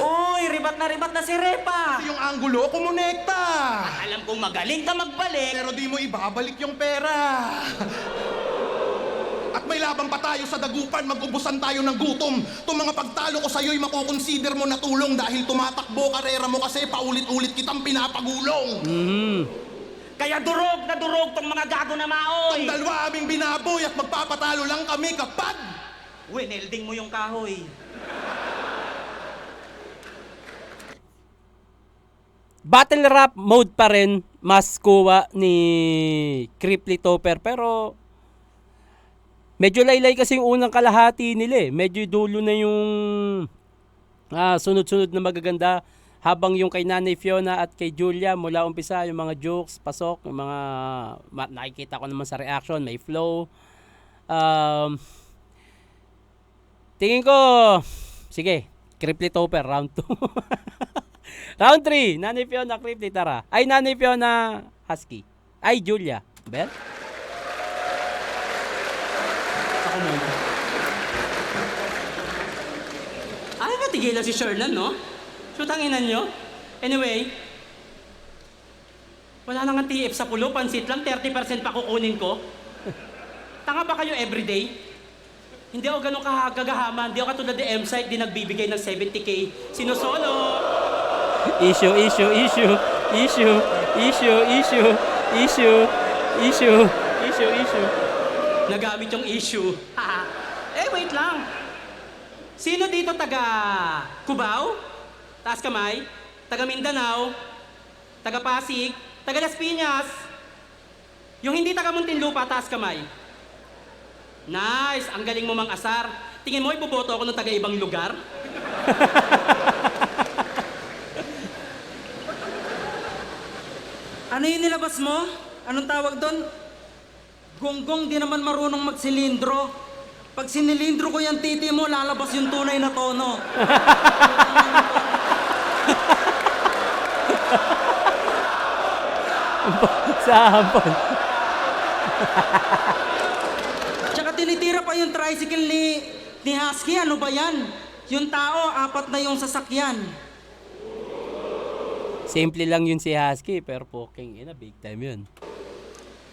Uy, ribat na si Repa. Yung anggulo, kumonekta. Alam kong magaling ka magbalik. Pero di mo ibabalik yung pera. At may labang pa tayo sa dagupan, mag-ubusan tayo ng gutom. Itong mga pagtalo ko sa'yo'y makukonsider mo na tulong dahil tumatakbo karera mo kasi paulit-ulit kitang pinapagulong. Kaya durog na durog tong mga gago na maoy. Ang dalawa aming binaboy at magpapatalo lang kami kapag... Winelding mo yung kahoy. Battle rap mode pa rin, mas kuha ni Cripply Topper. Pero, medyo laylay kasi yung unang kalahati nila eh. Medyo dulo na yung sunod-sunod na magaganda. Habang yung kay Nanay Fiona at kay Julia, mula umpisa, yung mga jokes, pasok, yung mga nakikita ko naman sa reaction, may flow. Tingin ko, sige, Cripply Topper, round 2. Round 3, Nanay Fiona, Cripply, tara. Ay, Nanay Fiona, Husky. Ay, Julia. Ben? Ako muna. Ay, matigilan si Shernan, no? Sutanginan nyo. Anyway, wala nang TF sa pulo, pansit lang, 30% pa kukunin ko. Tanga ba kayo everyday? Hindi ako ganun kagagahaman, hindi ako katulad ni M-Site, di nagbibigay ng 70K. Sinusolo! Issue. Nagamit yung issue. Wait lang. Sino dito taga Cubao? Taas kamay. Taga Mindanao. Taga Pasig. Taga Las Piñas. Yung hindi taga Muntinlupa, taas kamay. Nice! Ang galing mo mang asar. Tingin mo, iboboto ako ng taga ibang lugar? Ano yung nilabas mo? Anong tawag doon? Gonggong di naman marunong magsilindro. Pag sinilindro ko yung titi mo, lalabas yung tunay na tono. Sa hapon. Tsaka tinitira pa yung tricycle ni Husky. Ano ba yan? Yung tao, 4 na yung sasakyan. Simple lang yun si Husky, pero poking ina, big time yun.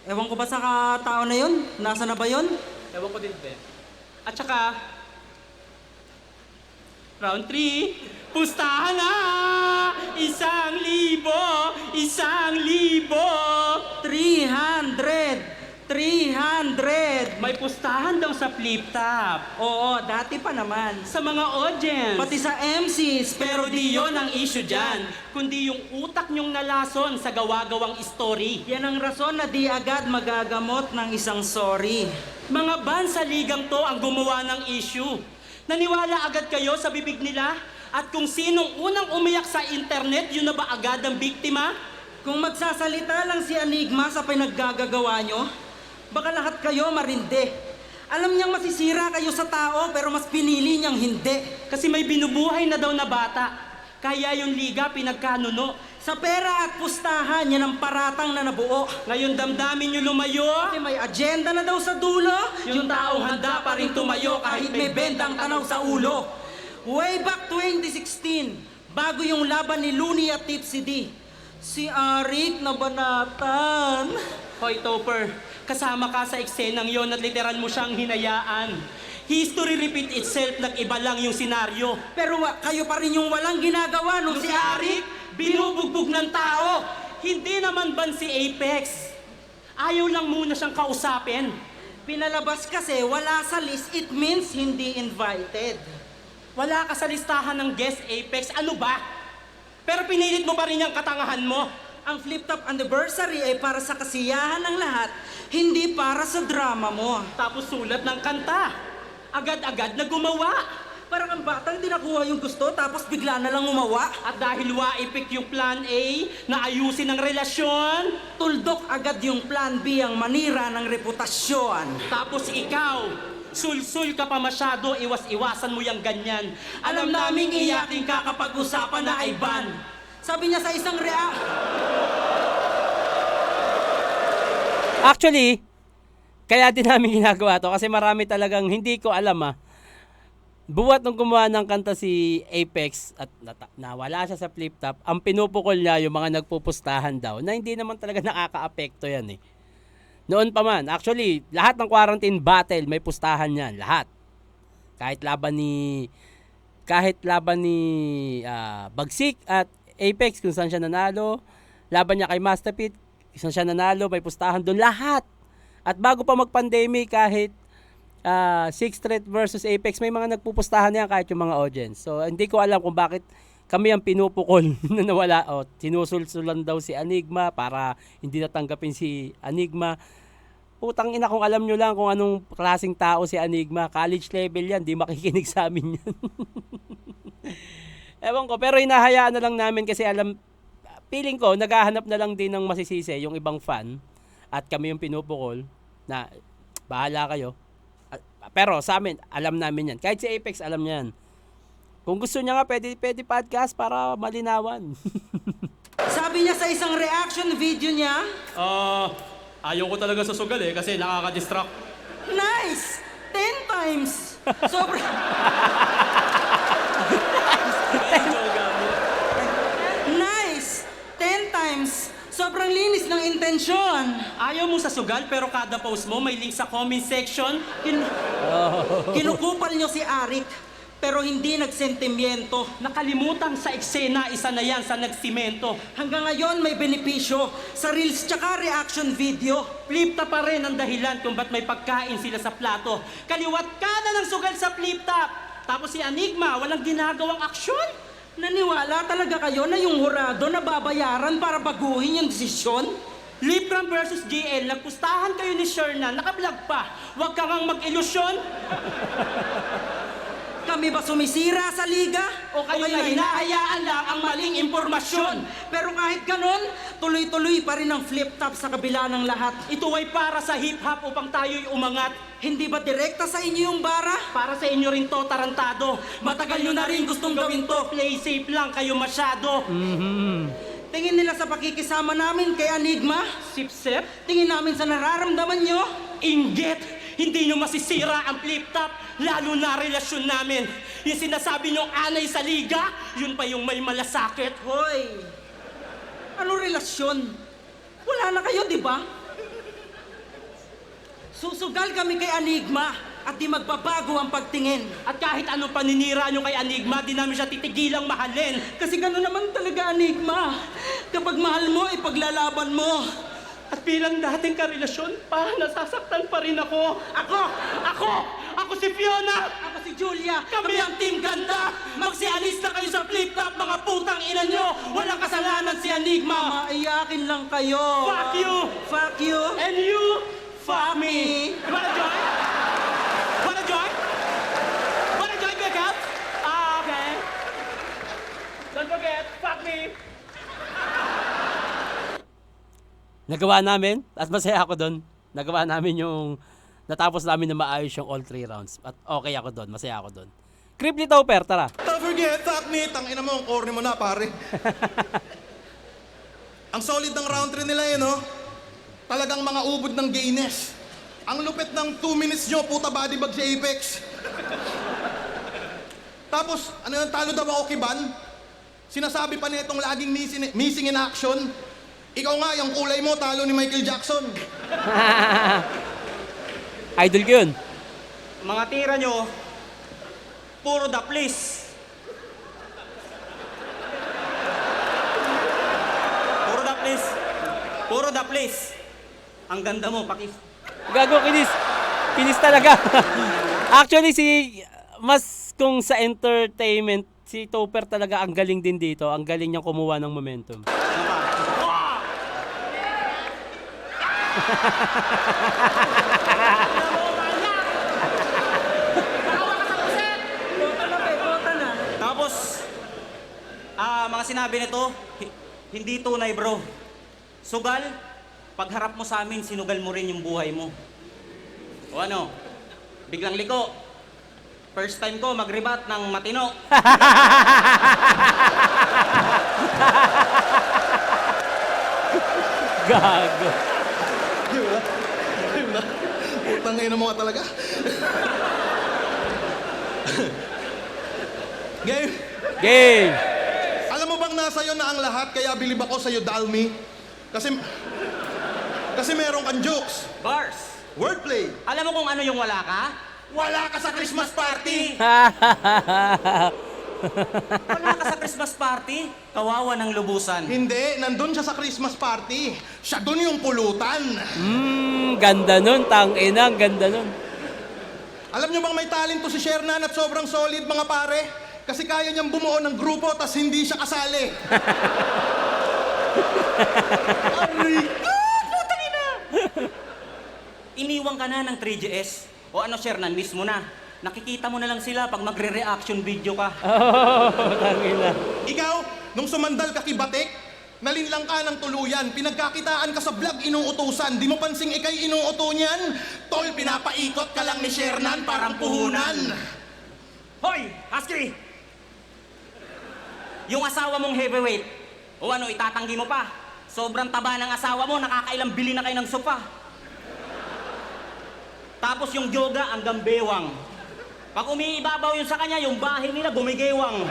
Ewan ko ba sa tao na yun? Nasa na ba yun? Ewan ko din, Ben. At saka, round 3, pustahan na! 1,000! 1,000! 300! May pustahan daw sa flip top. Oo, dati pa naman. Sa mga audience. Pati sa MCs, Pero di yon ang issue dyan, kundi yung utak nyong nalason sa gawa-gawang story. yan ang rason na di agad magagamot ng isang sorry. Mga ban sa ligang to ang gumawa ng issue. Naniwala agad kayo sa bibig nila? At kung sinong unang umiyak sa internet, yun na ba agad ang biktima? Kung magsasalita lang si Enigma sa pinaggagawa nyo, baka lahat kayo marindi. Alam niyang masisira kayo sa tao pero mas pinili niyang hindi. Kasi may binubuhay na daw na bata. Kaya yung liga pinagkanuno. Sa pera at pustahan, yan ang paratang na nabuo. Ngayon damdamin nyo lumayo. Kasi may agenda na daw sa dulo. Yung taong handa pa rin tumayo kahit may bendang tanaw sa ulo. Way back 2016, bago yung laban ni Looney at Tipsy D, si Arik nabanatan. Hoy Topper, kasama ka sa eksenang yon at literal mo siyang hinayaan. History repeat itself, nag-iba lang yung senaryo. Pero kayo pa rin yung walang ginagawa nung Si Arik, binubugbog ng tao. Hindi naman ban si Apex. Ayaw lang muna siyang kausapin. Pinalabas kasi wala sa list, it means hindi invited. Wala ka sa listahan ng guest Apex, ano ba? Pero pinilit mo pa rin yung katangahan mo. Ang Flip Top Anniversary ay para sa kasiyahan ng lahat, hindi para sa drama mo. Tapos sulat ng kanta. Agad-agad na gumawa. Parang ang batang di nakuha yung gusto tapos bigla na lang umawa. At dahil waipik yung plan A na ayusin ang relasyon, Tuldok agad yung plan B ang manira ng reputasyon. tapos ikaw, sul-sul ka pa masyado, iwas-iwasan mo yung ganyan. Alam naming iyakin ka kapag usapan na ay ban. Sabi niya sa isang Actually, kaya din namin ginagawa to kasi marami talagang hindi ko alam buwat nung gumawa ng kanta si Apex at nawala siya sa flip top, ang pinupukol niya yung mga nagpupustahan daw na hindi naman talaga nakaka-apekto yan eh. Noon pa man, actually, lahat ng quarantine battle may pustahan yan, lahat. Kahit laban ni Bagsik at Apex kung saan siya nanalo, laban niya kay Masterpit kung saan siya nanalo, may pustahan doon lahat. At bago pa mag-pandemic, kahit Sixth Street versus Apex, may mga nagpupustahan yan kahit yung mga audience. So, hindi ko alam kung bakit kami ang pinupukol na nawala. O, sinusulsulan daw si Enigma para hindi natanggapin si Enigma. Putang ina, kung alam nyo lang kung anong klaseng tao si Enigma. College level yan, di makikinig sa amin yan. Ewan ko, pero hinahayaan na lang namin kasi feeling ko, naghahanap na lang din ng masisisi yung ibang fan at kami yung pinupukol na bahala kayo. Pero sa amin, alam namin yan. Kahit si Apex, alam niya yan. Kung gusto niya nga, pwede podcast para malinawan. Sabi niya sa isang reaction video niya, Ayaw ko talaga sa sugal eh, kasi nakaka-distract. nice! 10 times! Sobrang... nice! 10 times! Sobrang linis ng intensyon. Ayaw mo sa sugal, pero kada post mo may link sa comment section. Kinukupal niyo si Arik, pero hindi nagsentimiento. Nakalimutan sa eksena, isa na yan sa nagsimento. Hanggang ngayon may benepisyo sa reels tsaka reaction video. Flip-top pa rin ang dahilan kung ba't may pagkain sila sa plato. Kaliwat kanan ng sugal sa flip-top. Tapos si Enigma, walang ginagawang aksyon. Naniwala talaga kayo na yung hurado na babayaran para baguhin yung desisyon? Libram versus GL, nagpustahan kayo ni Shernan, nakablog pa. Huwag ka ngang mag-ilusyon. Kami ba sumisira sa liga? O kayo na hinahayaan lang ang maling impormasyon. Pero kahit ganon, tuloy-tuloy pa rin ang flip-top sa kabila ng lahat. Ito ay para sa hip-hop upang tayo'y umangat. Hindi ba direkta sa inyo yung bara? Para sa inyo rin to, tarantado. Matagal nyo na rin gustong gawin to. Play safe lang kayo masyado. Tingin nila sa pakikisama namin kay Enigma? Sip-sip, Tingin namin sa nararamdaman nyo? inggit. Hindi nyo masisira ang flip-top, lalo na relasyon namin. Yung sinasabi nyong anay sa liga, yun pa yung may malasakit. Hoy! Ano relasyon? Wala na kayo, di ba? Susugal kami kay Enigma at di magbabago ang pagtingin. At kahit anong paninira nyo kay Enigma, di namin siya titigilang mahalin. Kasi gano'n naman talaga, Enigma. Kapag mahal mo, ipaglalaban mo. At bilang dating karelasyon, nasasaktan pa rin ako. Ako si Fiona! Ako si Julia. Kami ang Team Ganda! Magsialis na kayo sa flip-top, mga putang ina nyo! Walang kasalanan si Enigma! Maiyakin lang kayo. Fuck you! Fuck you. And you, fuck me! Wanna join? Wanna join? Wanna join, Big Up? Okay. Don't forget, fuck me! Nagawa namin, at masaya ako doon. Nagawa namin yung, natapos namin na maayos yung all 3 rounds. At okay ako doon, masaya ako doon. Cripply Topper, tara. Don't forget, fuck me, tangina mo, ang corny mo na, pare. Ang solid ng round 3 nila yun, no? Talagang mga ubod ng gayness. Ang lupit ng 2 minutes nyo, puta body bag si Apex. Tapos, ano yung talo daw ako kiban? Sinasabi pa nitong laging missing in action. Ikaw nga, yung kulay mo, talo ni Michael Jackson. Idol ko yun. Mga tira nyo, puro the please. Puro the please. Puro the please. Ang ganda mo, pakis. Gago, kinis. Kinis talaga. Actually, mas kung sa entertainment, si Topper talaga ang galing din dito. Ang galing niyang kumuha ng momentum. Ano pa? Bota na. Tapos, mga sinabi nito, hindi tunay bro. Sugal, pagharap mo sa amin, sinugal mo rin yung buhay mo. O ano, biglang liko. First time ko mag-rebat ng matino. Gago. Putang ina mo nga talaga. Game. Game! Alam mo bang nasa iyo na ang lahat, kaya bilib ako sa'yo, Dalmi? Kasi meron kang jokes. Bars! Wordplay. Alam mo kung ano yung wala ka? Wala ka sa Christmas party. Wala ka sa Christmas party? Kawawa ng lubusan. Hindi, nandun siya sa Christmas party. Siya dun yung pulutan. Ganda nun, tangina, ang ganda nun. Alam nyo bang may talento si Shernan at sobrang solid, mga pare? Kasi kaya niyang bumuo ng grupo tas hindi siya kasali. Iniwang ka na ng 3GS. O ano, Shernan, mismo na. Nakikita mo na lang sila pag magre-reaction video ka. Tangina. Ikaw, nung sumandal ka kibatik, nalinlang ka ng tuluyan, pinagkakitaan ka sa vlog inuutusan, di mo pansing ikay inuuto niyan? Tol, pinapaikot ka lang ni Shernan, parang puhunan. Hoy, Husky! Yung asawa mong heavyweight, o ano, itatanggi mo pa? Sobrang taba ng asawa mo, nakakailang bili na kayo ng sopa. Tapos yung yoga, ang gambewang. Pag umiibabaw yun sa kanya, yung bahay nila gumigewang.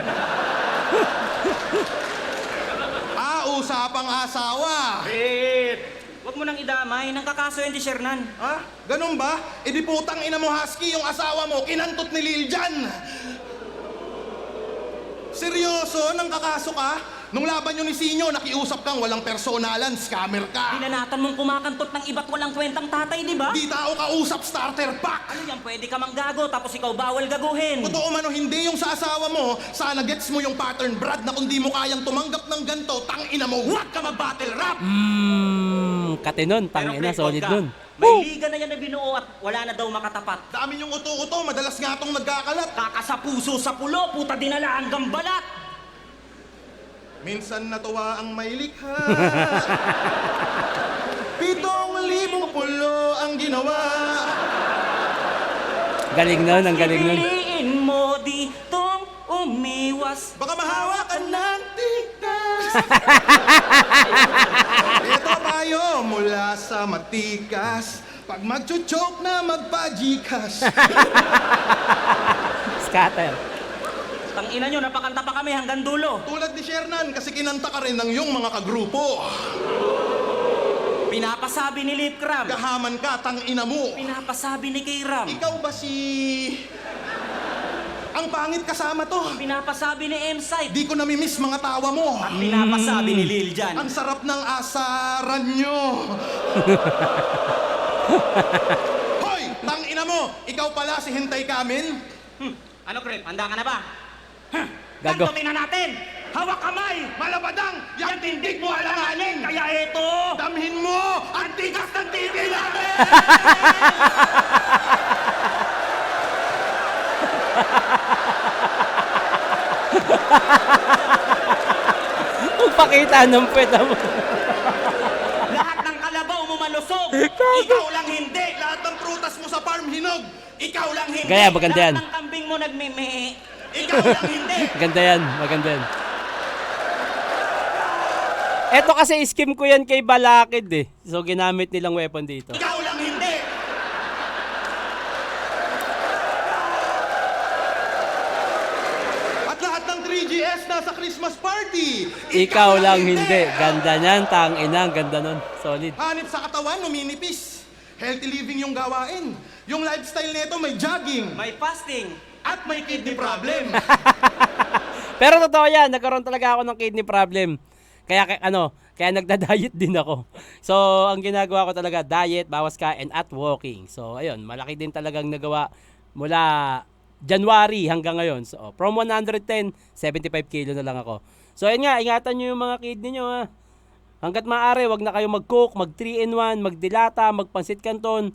Usapang asawa. Huwag mo nang idamay, nang kakaso yun di Shernan. Ha? Ganun ba? E di putang ina mo, Husky, yung asawa mo, kinantot ni Lil Jan. Seryoso, nang kakaso ka? Nung laban nyo ni Sinyo, nakiusap kang walang personalan, scammer ka. Binanatan mong kumakantot ng iba't walang kwentang tatay, di ba? Di tao ka usap, starter pack. Ano yan, pwede ka manggago, tapos ikaw bawal gaguhin. Totoo man o hindi yung sa asawa mo, sana gets mo yung pattern, Brad, na kung di mo kayang tumanggap ng ganto, tangina mo, huwag ka mag-battle rap! Katinon, Pero tangina, pre, solid wag ka. nun. May liga na yan na binuo at wala na daw makatapat. Dami yung uto-uto, madalas nga tong nagkakalat. Kaka sa puso sa pulo, puta dinala ang gambalat. Minsan natuwa ang may likha. 7,000 pulo ang ginawa. Galing nun, ang galing nun. Piliin mo ditong umiwas. Baka mahawakan ng tikas. Ito tayo mula sa matikas. Pag magchuchok na magpajikas. Scatter. Tangina nyo, napakanta pa kami hanggang dulo. Tulad ni Shernan, kasi kinanta ka rin ng iyong mga kagrupo. Pinapasabi ni Lip Cram. Gahaman ka, tangina mo. Pinapasabi ni K-Ram. Ikaw ba si... Ang pangit kasama to. Pinapasabi ni M-Site. Di ko namimiss mga tawa mo. At pinapasabi ni Lil Jan. Ang sarap ng asaran nyo. Hoy, tangina mo. Ikaw pala si Hintay Kamin. Ano, Crep? Handa ka na ba? Gago. Kantutin na natin! Hawak kamay! Malabadang, yan tindig mo alanganin. Kaya ito! Damhin mo ang tigas ng TV namin! Magpakita ng pweta mo. Lahat ng kalabaw mo malusog! Ikaw lang hindi! Lahat ng prutas mo sa farm hinog. Ikaw lang hindi! Gaya, maganda yan. Lahat ng kambing mo nagmeme. Ikaw lang hindi! Maganda yan, maganda yan. Eto kasi skim ko yan kay Balakid eh. So ginamit nilang weapon dito. Ikaw lang hindi. At lahat ng 3GS nasa Christmas party. Ikaw lang hindi. Ganda niyan, tangina, ang ganda nun. Solid. Hanip sa katawan, numinipis. Healthy living yung gawain. Yung lifestyle nito may jogging. May fasting. At may kidney problem. Pero totoo yan, nagkaroon talaga ako ng kidney problem. Kaya nagda-diet din ako. So, ang ginagawa ko talaga, diet, bawas kain, at walking. So, ayun, malaki din talagang nagawa mula January hanggang ngayon. So, from 110, 75 kilo na lang ako. So, ayun nga, ingatan nyo yung mga kidney nyo, ha. Hanggat maaari, wag na kayo mag-cook, mag 3-in-1, magdilata, magpansit canton.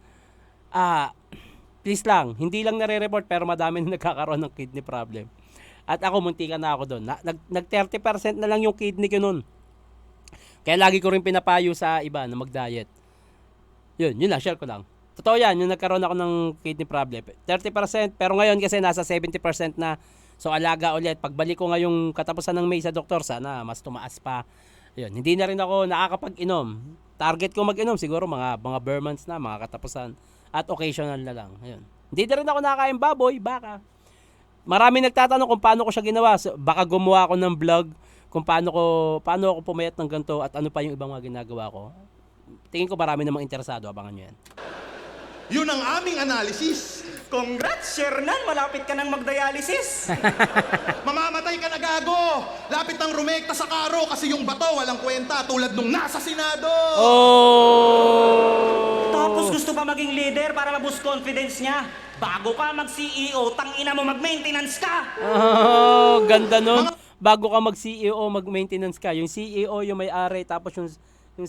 Please lang, hindi lang nare-report pero madami na nagkakaroon ng kidney problem. At ako, muntikan na ako doon. Nag 30% na lang yung kidney ko noon. Kaya lagi ko rin pinapayo sa iba na mag-diet. Yun lang, share ko lang. Totoo yan, yung nagkaroon ako ng kidney problem. 30%, pero ngayon kasi nasa 70% na. So alaga ulit. Pagbalik ko ngayong katapusan ng May sa doktor, sana mas tumaas pa. Yun, hindi na rin ako nakakapag-inom. Target ko mag-inom siguro mga bare months na, mga katapusan. At occasional na lang. Ayun. Hindi na rin ako nakakain baboy, baka. Marami nagtatanong kung paano ko siya ginawa. So, baka gumawa ako ng vlog kung paano ako pumayat ng ganito at ano pa yung ibang mga ginagawa ko. Tingin ko marami namang interesado. Abangan nyo yan. Yun ang aming analysis. Congrats, Shernan! Malapit ka nang magdialysis! Mamamatay ka na gago! Lapit ng rumekta sa karo kasi yung bato walang kwenta tulad nung nasa Senado! Oh! Tapos gusto pa maging leader para ma-boost confidence niya. Bago ka mag-CEO, tangina mo mag-maintenance ka! Oh, ganda nun. Bago ka mag-CEO, mag-maintenance ka. Yung CEO yung may-ari, tapos yung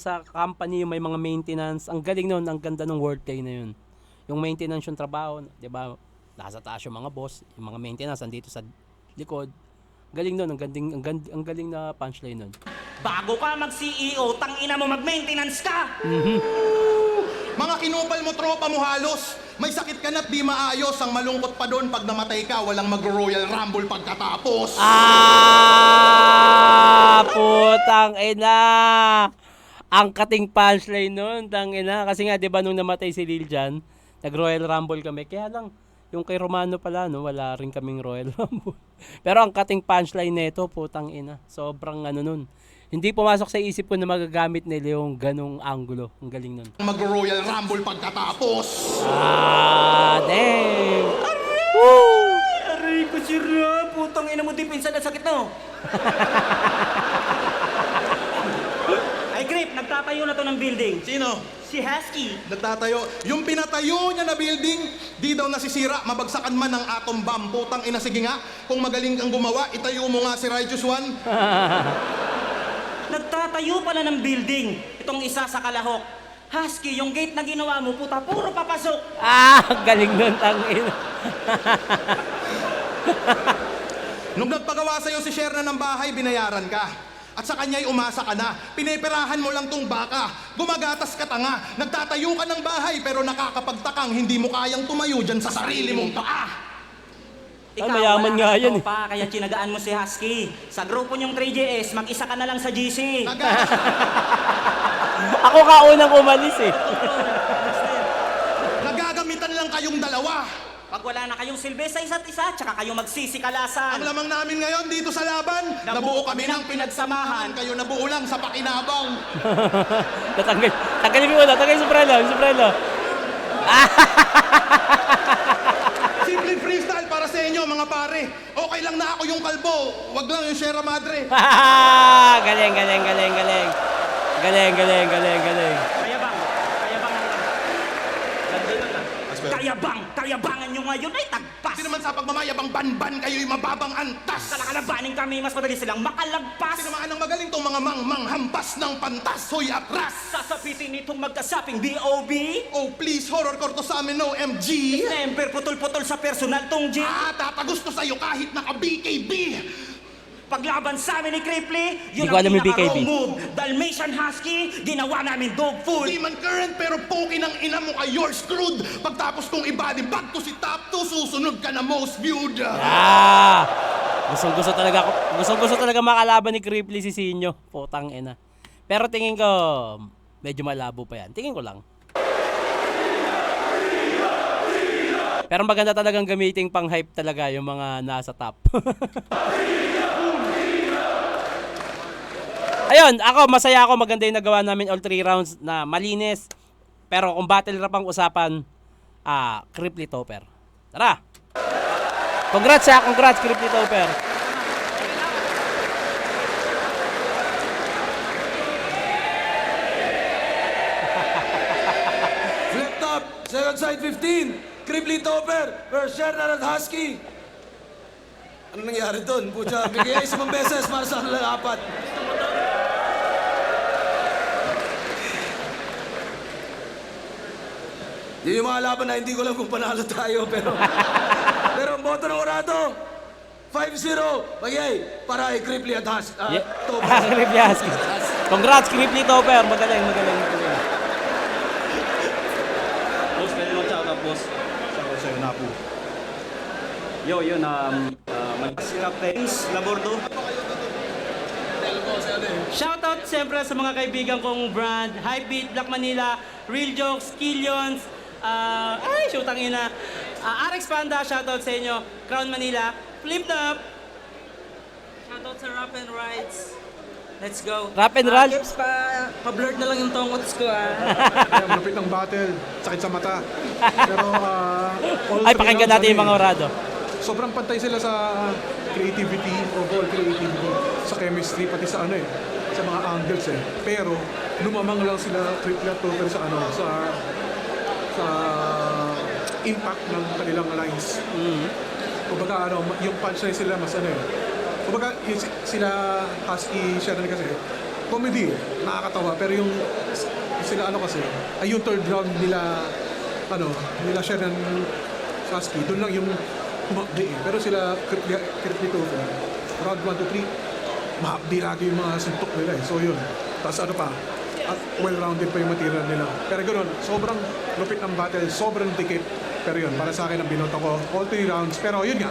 sa company yung may mga maintenance. Ang galing nun, ang ganda ng wordplay na yun. Yung maintenance yung trabaho, di ba? Nasa taas yung mga boss, yung mga maintenance andito sa likod. Galing nun, ang galing na punchline nun. Bago ka mag-CEO, tangina mo mag-maintenance ka! Mga kinupal mo, tropa mo halos. May sakit ka na't di maayos. Ang malungkot pa doon pag namatay ka, walang mag-Royal Rumble pagkatapos. Putang ina! Ang kating punchline nun, tang ina. Kasi nga, di ba nung namatay si Lil Jon, nag-Royal Rumble kami. Kaya lang, yung kay Romano pala, no, wala rin kaming Royal Rumble. Pero ang kating punchline nito, putang ina. Sobrang ano nun. Hindi pumasok sa isip ko na magagamit nila yung ganong angulo. Ang galing nun. Mag-Royal Rumble pagkatapos. Dang! Woo! Aray ko, sira! Putang ina mo, di pinsan na sakit no! Ay, Grip, nagtatayo na to ng building. Sino? Si Husky. Nagtatayo. Yung pinatayo niya na building, di daw nasisira, mabagsakan man ng atom bomb. Putang ina, sige nga. Kung magaling kang gumawa, itayo mo nga si Righteous One. Nagtatayo pala ng building. Itong isa sa Kalahok. Husky, yung gate na ginawa mo, puta, puro papasok. Galing nun, tang ina. Nung nagpagawa sa'yo si Sherna ng bahay, binayaran ka. At sa kanya'y umasa ka na. Pineperahan mo lang tong baka. Gumagatas ka tanga. Nagtatayo ka ng bahay pero nakakapagtakang hindi mo kayang tumayo dyan sa sarili mong paa. Ikaw, mayaman wala nga kang yan, tropa, kaya tinagaan mo si Husky. Sa grupo niyong 3JS, mag-isa ka na lang sa GC. Ako ka unang umalis eh. Nagagamitan lang kayong dalawa. Pag wala na kayong silbi sa isa't isa, tsaka kayo magsisikalasan. Ang lamang namin ngayon dito sa laban, nabuo kami ng pinagsamahan. Kayo nabuo lang sa pakinabang. Tanggalin mo ulo, tanggalin yung sombrero. Simple freestyle para sa inyo mga pare. Okay lang na ako yung kalbo, wag lang yung Sierra Madre. Galing. Kayabangan nyo ngayon ay tagpas. Di naman sa pagmamayabang banban kayo'y mababang antas. Kalakalabanin kami, mas madali silang makalagpas. Sinamaan ng magaling tong mga mangmang hampas ng pantas. Hoy atras! Sasapitin itong magkasaping B.O.B. Oh please, horror korto sa amin no MG. Siyempre, putol-putol sa personal tong G. Tatagusto sa'yo kahit naka-BKB. Paglaban sa amin ni Cripply, Di yun ko ang alam yung pinaka-raw BKB. move. Dalmatian Husky, ginawa namin dog food. Di man current pero poking ang ina mo kay you're screwed. Pagtapos kong i-body bag to si top 2, susunod ka na most viewed. Gusto talaga makalaban ni Cripply si Sinyo. Putang ina. Pero tingin ko, medyo malabo pa yan. Tingin ko lang. Pero maganda talagang gamiting pang-hype talaga yung mga nasa top. Ayun, masaya ako. Maganda yung nagawa namin all 3 rounds na malinis. Pero kung battle rap ang usapan, Cripply Topper. Tara! Congrats Cripply Topper. Flip top, second side 15. Cripply Topper versus Sherna at Husky. Ano nangyari doon? Pucha, bigay 5 beses para sa kanila 4. Yun yung mga laban na hindi ko alam kung panalo tayo, pero ang boto ng orado, 5-0. Bagay, para kay Cripply at Topper. Cripply Husky. Congrats Cripply Topper. Magaling. Boss, pwede mo shoutout, boss. Shoutout sa'yo, Napu. Yun, mag-sirap things, Labordo. Shoutout siyempre sa mga kaibigan kong brand, Hypebeat, Black Manila, Real Jokes, Killions, shootang ina. RX Panda, shoutout sa inyo, Crown Manila, Flip top. Shoutout sa Rap and Rides. Let's go. Rap and Rides? Keps, pa-blurred na lang yung tongots ko Kaya malapit ng battle, sakit sa mata. Pero all Ay, three pakinggan rounds, natin yung mga orado. Sobrang pantay sila sa creativity, overall creativity, sa chemistry, pati sa sa mga angles Pero lumamang lang sila triplet total sa sa impact ng kanilang lines. Kumbaga yung punchline sila mas kumbaga sila Husky Shannon kasi comedy, nakakatawa, pero yung sila kasi ay yung third round nila nila Shannon Husky, doon lang yung humabdi pero sila Kripli round 1 to 3 mahapdi lagi yung mga suntok nila so yun, tapos pa at well-rounded pa yung material nila, pero ganoon sobrang lupit ng battle, sobrang dikit, pero yun, para sa akin ang binoto ko all 3 rounds, pero yun nga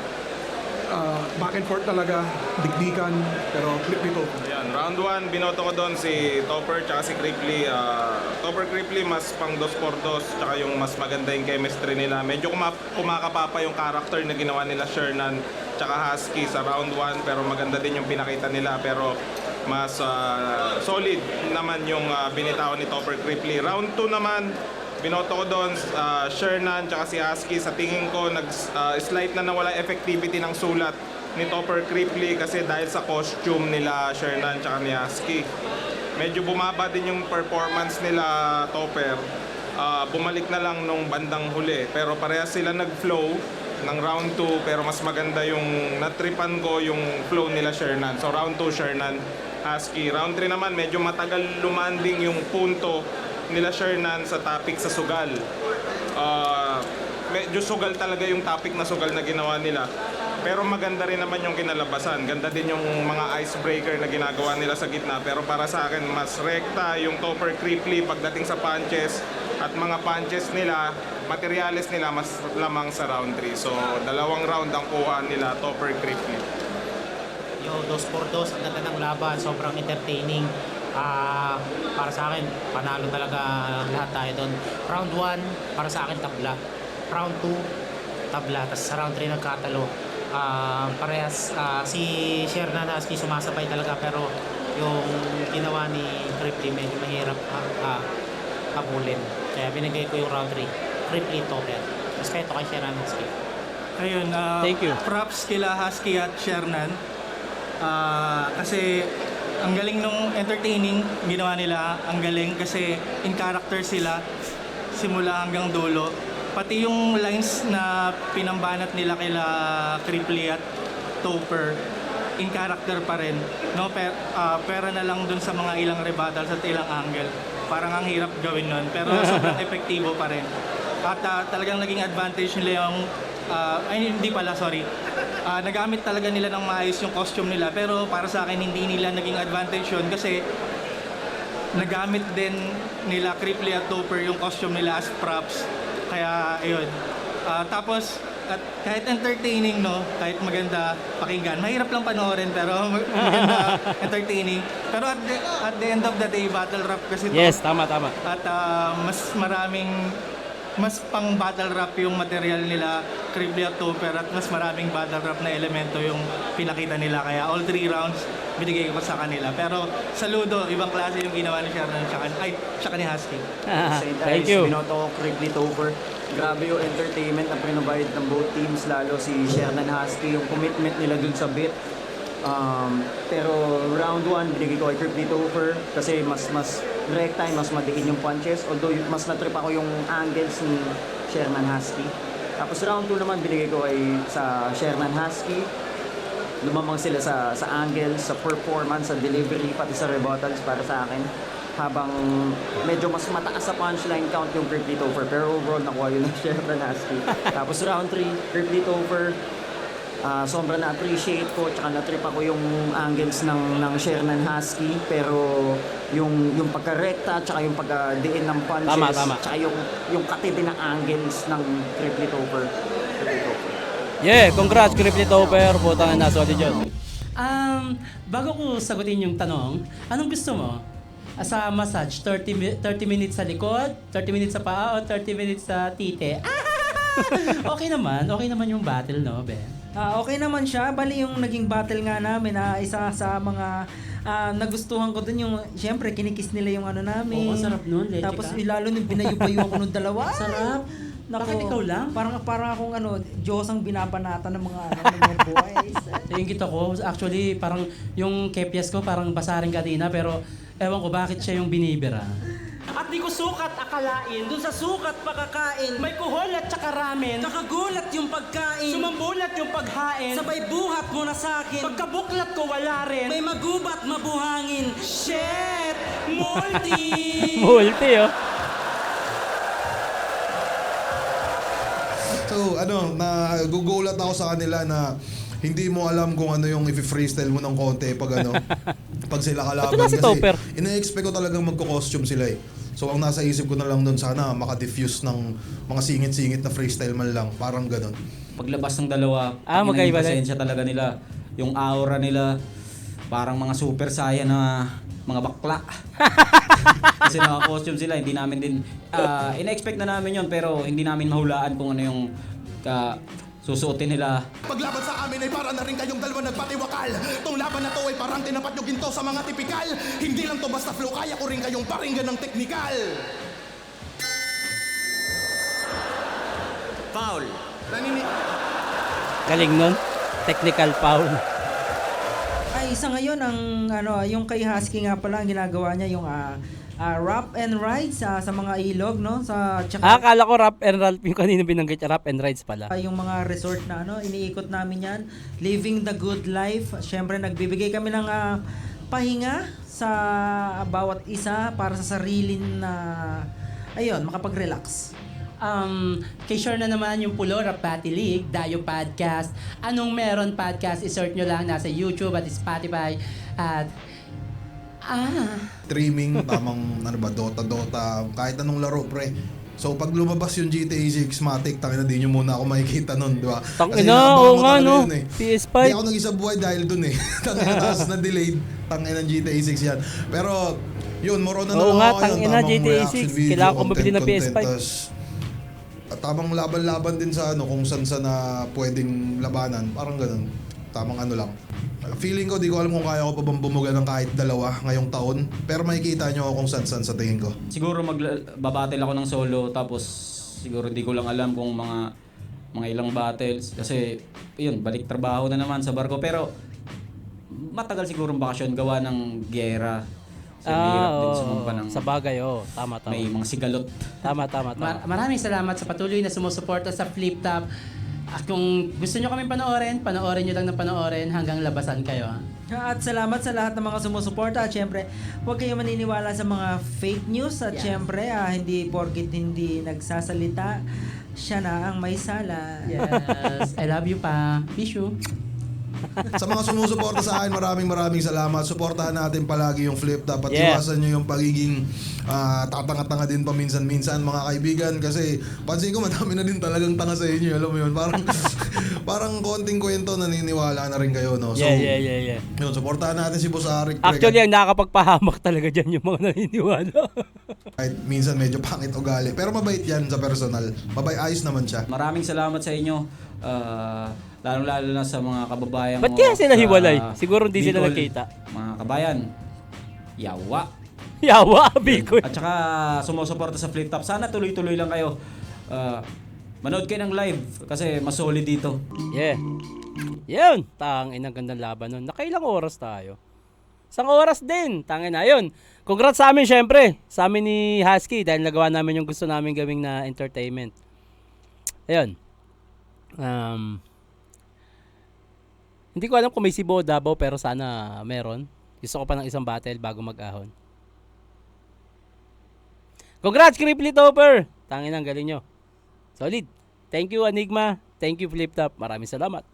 back and forth talaga, digdigan, pero flip nito. Yan, round 1, binoto ko doon si Topper tsaka si Cripply. Topper Cripply, mas pang 2x2, tsaka yung mas maganda yung chemistry nila. Medyo kumakapapa yung character na ginawa nila Shernan tsaka Husky sa round 1, pero maganda din yung pinakita nila. Pero mas solid naman yung binitawan ni Topper Cripply. Round 2 naman, binoto ko doon Shernan tsaka si Husky. Sa tingin ko slight na nawala effectivity ng sulat ni Topper Cripply kasi dahil sa costume nila Shernan tsaka ni Husky. Medyo bumaba din yung performance nila Topper. Bumalik na lang nung bandang huli, pero parehas sila nag-flow ng round 2, pero mas maganda yung natripan ko yung flow nila Shernan. So round 2 Shernan, Husky. Round 3 naman medyo matagal lumanding yung punto nila Shernan sa topic sa sugal. Medyo sugal talaga yung topic na sugal na ginawa nila. Pero maganda rin naman yung kinalabasan. Ganda din yung mga icebreaker na ginagawa nila sa gitna. Pero para sa akin, mas rekta yung Topper Cripply pagdating sa punches. At mga punches nila, materials nila, mas lamang sa round 3. So, 2 round ang kuha nila Topper Cripply. Yo, 2x2, ang ganda ng laban, sobrang entertaining. Para sa akin, panalo talaga lahat tayo doon. Round 1, para sa akin, tabla. Round 2, tabla. Tapos sa round 3, nagkatalo. Parehas, si Shernan Husky sumasabay talaga, pero yung ginawa ni Cripply medyo mahirap habulin. Kaya binigay ko yung round 3. Cripply Topper. Respeto kay Shernan Husky. Ayun, Thank you. props kila Husky at Shernan. Kasi ang galing nung entertaining ginawa nila, ang galing kasi in character sila simula hanggang dulo. Pati yung lines na pinambanat nila kila Cripply at Topper, in character pa rin. No? Pera na lang dun sa mga ilang rebuttals at ilang angle. Parang ang hirap gawin nun, pero sobrang epektibo pa rin. At talagang naging advantage nila yung nagamit talaga nila ng maayos yung costume nila, pero para sa akin hindi nila naging advantage yun kasi nagamit din nila Cripply at Topper yung costume nila as props, kaya ayun. Tapos at kahit entertaining, no, kahit maganda pakinggan, mahirap lang panoorin pero maganda, entertaining, pero at the end of the day, battle rap kasi to. Yes, tama. At mas pang battle rap yung material nila Cripply at Topper, at mas maraming battle rap na elemento yung pinakita nila, kaya all 3 rounds binigay ko sa kanila. Pero saludo, ibang klase yung ginawa ni Shernan tsaka ni Husky. Thank you. Binoto ko Cripply Topper. Grabe yung entertainment na pinrovide ng both teams, lalo si Shernan Husky, yung commitment nila dun sa bit. Pero round 1 binigay ko kay Cripply Topper kasi mas direct time, mas madiin yung punches, although mas natrip ako yung angles ni Shernan Husky. Tapos round 2 naman binigay ko sa Shernan Husky. Lumamang sila sa angles, sa performance, sa delivery, pati sa rebuttals para sa akin. Habang medyo mas mataas sa punchline count yung Cripply Topper, pero overall nakuha yun ng Shernan Husky. Tapos round 3, Cripply Topper. Sobrang na-appreciate ko, tsaka na-trip ako yung angles ng Shernan Husky, pero yung pagka-recta, tsaka yung pagka-diin ng punches, Tama. tsaka yung katindi ng angles ng Cripply Topper. Yeah, congrats Cripply Topper, putang na, solid yun. Bago ko sagutin yung tanong, anong gusto mo? Sa massage, 30 minutes sa likod, 30 minutes sa paa, o 30 minutes sa tite? Okay naman yung battle, no, Ben? Okay naman siya. Bali yung naging battle nga namin, isa sa mga nagustuhan ko dun yung, syempre, kinikis nila yung ano namin. Oo, sarap nun, leche Tapos ka. lalo nung binayo-bayo ako nung dalawa. Sarap. Nako, Bakit ikaw lang? Parang akong Diyos ang binabanata ng mga, ng mga boys. Yung kita ko, actually, parang yung kepyas ko parang basa rin kanina, pero ewan ko bakit siya yung binibira. At di ko sukat akalain, dun sa sukat pakakain, may kuhol at tsaka ramen, Kakagulat yung pagkain. sumambulat yung paghain, Sabay buhat mo na sa akin. pagkabuklat ko wala rin. May magubat mabuhangin. Shit! Multi! Multi, oh. So, nagugulat ako sa kanila na hindi mo alam kung ano yung i-freestyle mo ng konti pag pag sila kalaban. Ito na si Topper. Ina-expect ko talagang magko-costume sila eh. So, ang nasa isip ko na lang doon, sana maka-diffuse ng mga singit-singit na freestyle man lang. Parang ganun. Paglabas ng dalawa, magkaiba din. presensya talaga nila. Yung aura nila, parang mga super saiyan na mga bakla. Kasi naka-costume sila, hindi namin din, ina-expect na namin yon pero hindi namin mahulaan kung ano yung susuotin nila. Paglaban sa amin ay para na rin kayong dalawa nagpatiwakal. Tong laban na to ay parang tinapat nyo ginto sa mga tipikal. Hindi lang to basta flow, kaya ko rin kayong paringgan ng teknikal. Foul. Galing nun. Technical foul. Ay, isa ngayon ang yung kay Husky nga pala ang ginagawa niya yung wrap and rides sa mga ilog, no? Tsaka Akala ko rap and rap yung kanina binanggit, rap and rides pala. yung mga resort na iniikot namin yan. Living the good life. Siyempre nagbibigay kami ng pahinga sa bawat isa para sa sarili na makapag-relax. Kay Shore na naman yung Pulo, Rap Battle League, Dayo Podcast. Anong meron podcast, i-search nyo lang, nasa YouTube at Spotify. At, Streaming, tamang Dota, kahit anong laro pre. So pag lumabas yung GTA 6 Matic, tangina di nyo muna ako makikita nun, di ba? Kasi Tangina, oo nga talaga no. yun eh. PS5. Hindi ako nag-isa buhay dahil dun eh. Tangina, tapos na-delayed, tangina ng GTA 6 yan. Pero, yun, moro na Oo lang nga, ako ngayon. tangina, Tamang GTA 6. reaction video, Kailangan ko mabili ng content, PS5. tas, tamang laban-laban din sa kung saan na pwedeng labanan. Parang ganun. Tamang lang. Feeling ko, di ko alam kung kaya ko pa bang bumuga ng kahit dalawa ngayong taon. Pero makikita nyo ako kung saan sa tingin ko. Siguro babattle ako ng solo, tapos siguro hindi ko lang alam kung mga ilang battles. Kasi, yun, balik trabaho na naman sa barko. Pero, matagal siguro bakasyon gawa ng giyera. So, hirap din sumumpa ng sa bagay, tama. may mga sigalot. Tama. maraming salamat sa patuloy na sumusuporta sa Flip Top. At kung gusto nyo kami panoorin nyo lang ng panoorin hanggang labasan kayo. At salamat sa lahat ng mga sumusuporta. At syempre, huwag kayong maniniwala sa mga fake news. At syempre, hindi porkit hindi nagsasalita, siya na ang may sala. Yes. I love you pa. Bishu. Sa mga sumusuporta sa akin, maraming salamat. Suportahan natin palagi yung Flip Top at Yeah. iwasan nyo yung pagiging tatanga-tanga din paminsan-minsan mga kaibigan, kasi pansin ko madami na din talagang tanga sa inyo, alam mo yun, parang konting kwento naniniwala na rin kayo, no? So, Yeah. yun, suportahan natin si Boss Arik. Actually, ang nakakapagpahamak talaga dyan yung mga naniniwala. Kahit minsan medyo pangit ugali, pero mabait yan sa personal. Ayos naman siya. Maraming salamat sa inyo. Lalo na sa mga kababayan Ba't mo kaya sila sa hiwalay? Siguro hindi sila Bicol. nagkita. Mga kabayan, yawa. Yawa, Bicol. At saka sumusuporta sa Flip Top. Sana tuloy-tuloy lang kayo. Manood kayo ng live kasi mas solid dito. Yeah. Yun, tangin ang gandang laban nun. Nakailang oras tayo? Isang oras din, tangin na yun. Congrats sa amin syempre, sa amin ni Husky dahil nagawa namin yung gusto namin gawing na entertainment. Ayun. Hindi ko alam kung may Cebu o Davao pero sana meron. Gusto ko pa ng isang battle bago mag-ahon. Congrats, Cripply Topper! Tangin ang galing nyo. Solid. Thank you, Enigma. Thank you, Flip Top. Maraming salamat.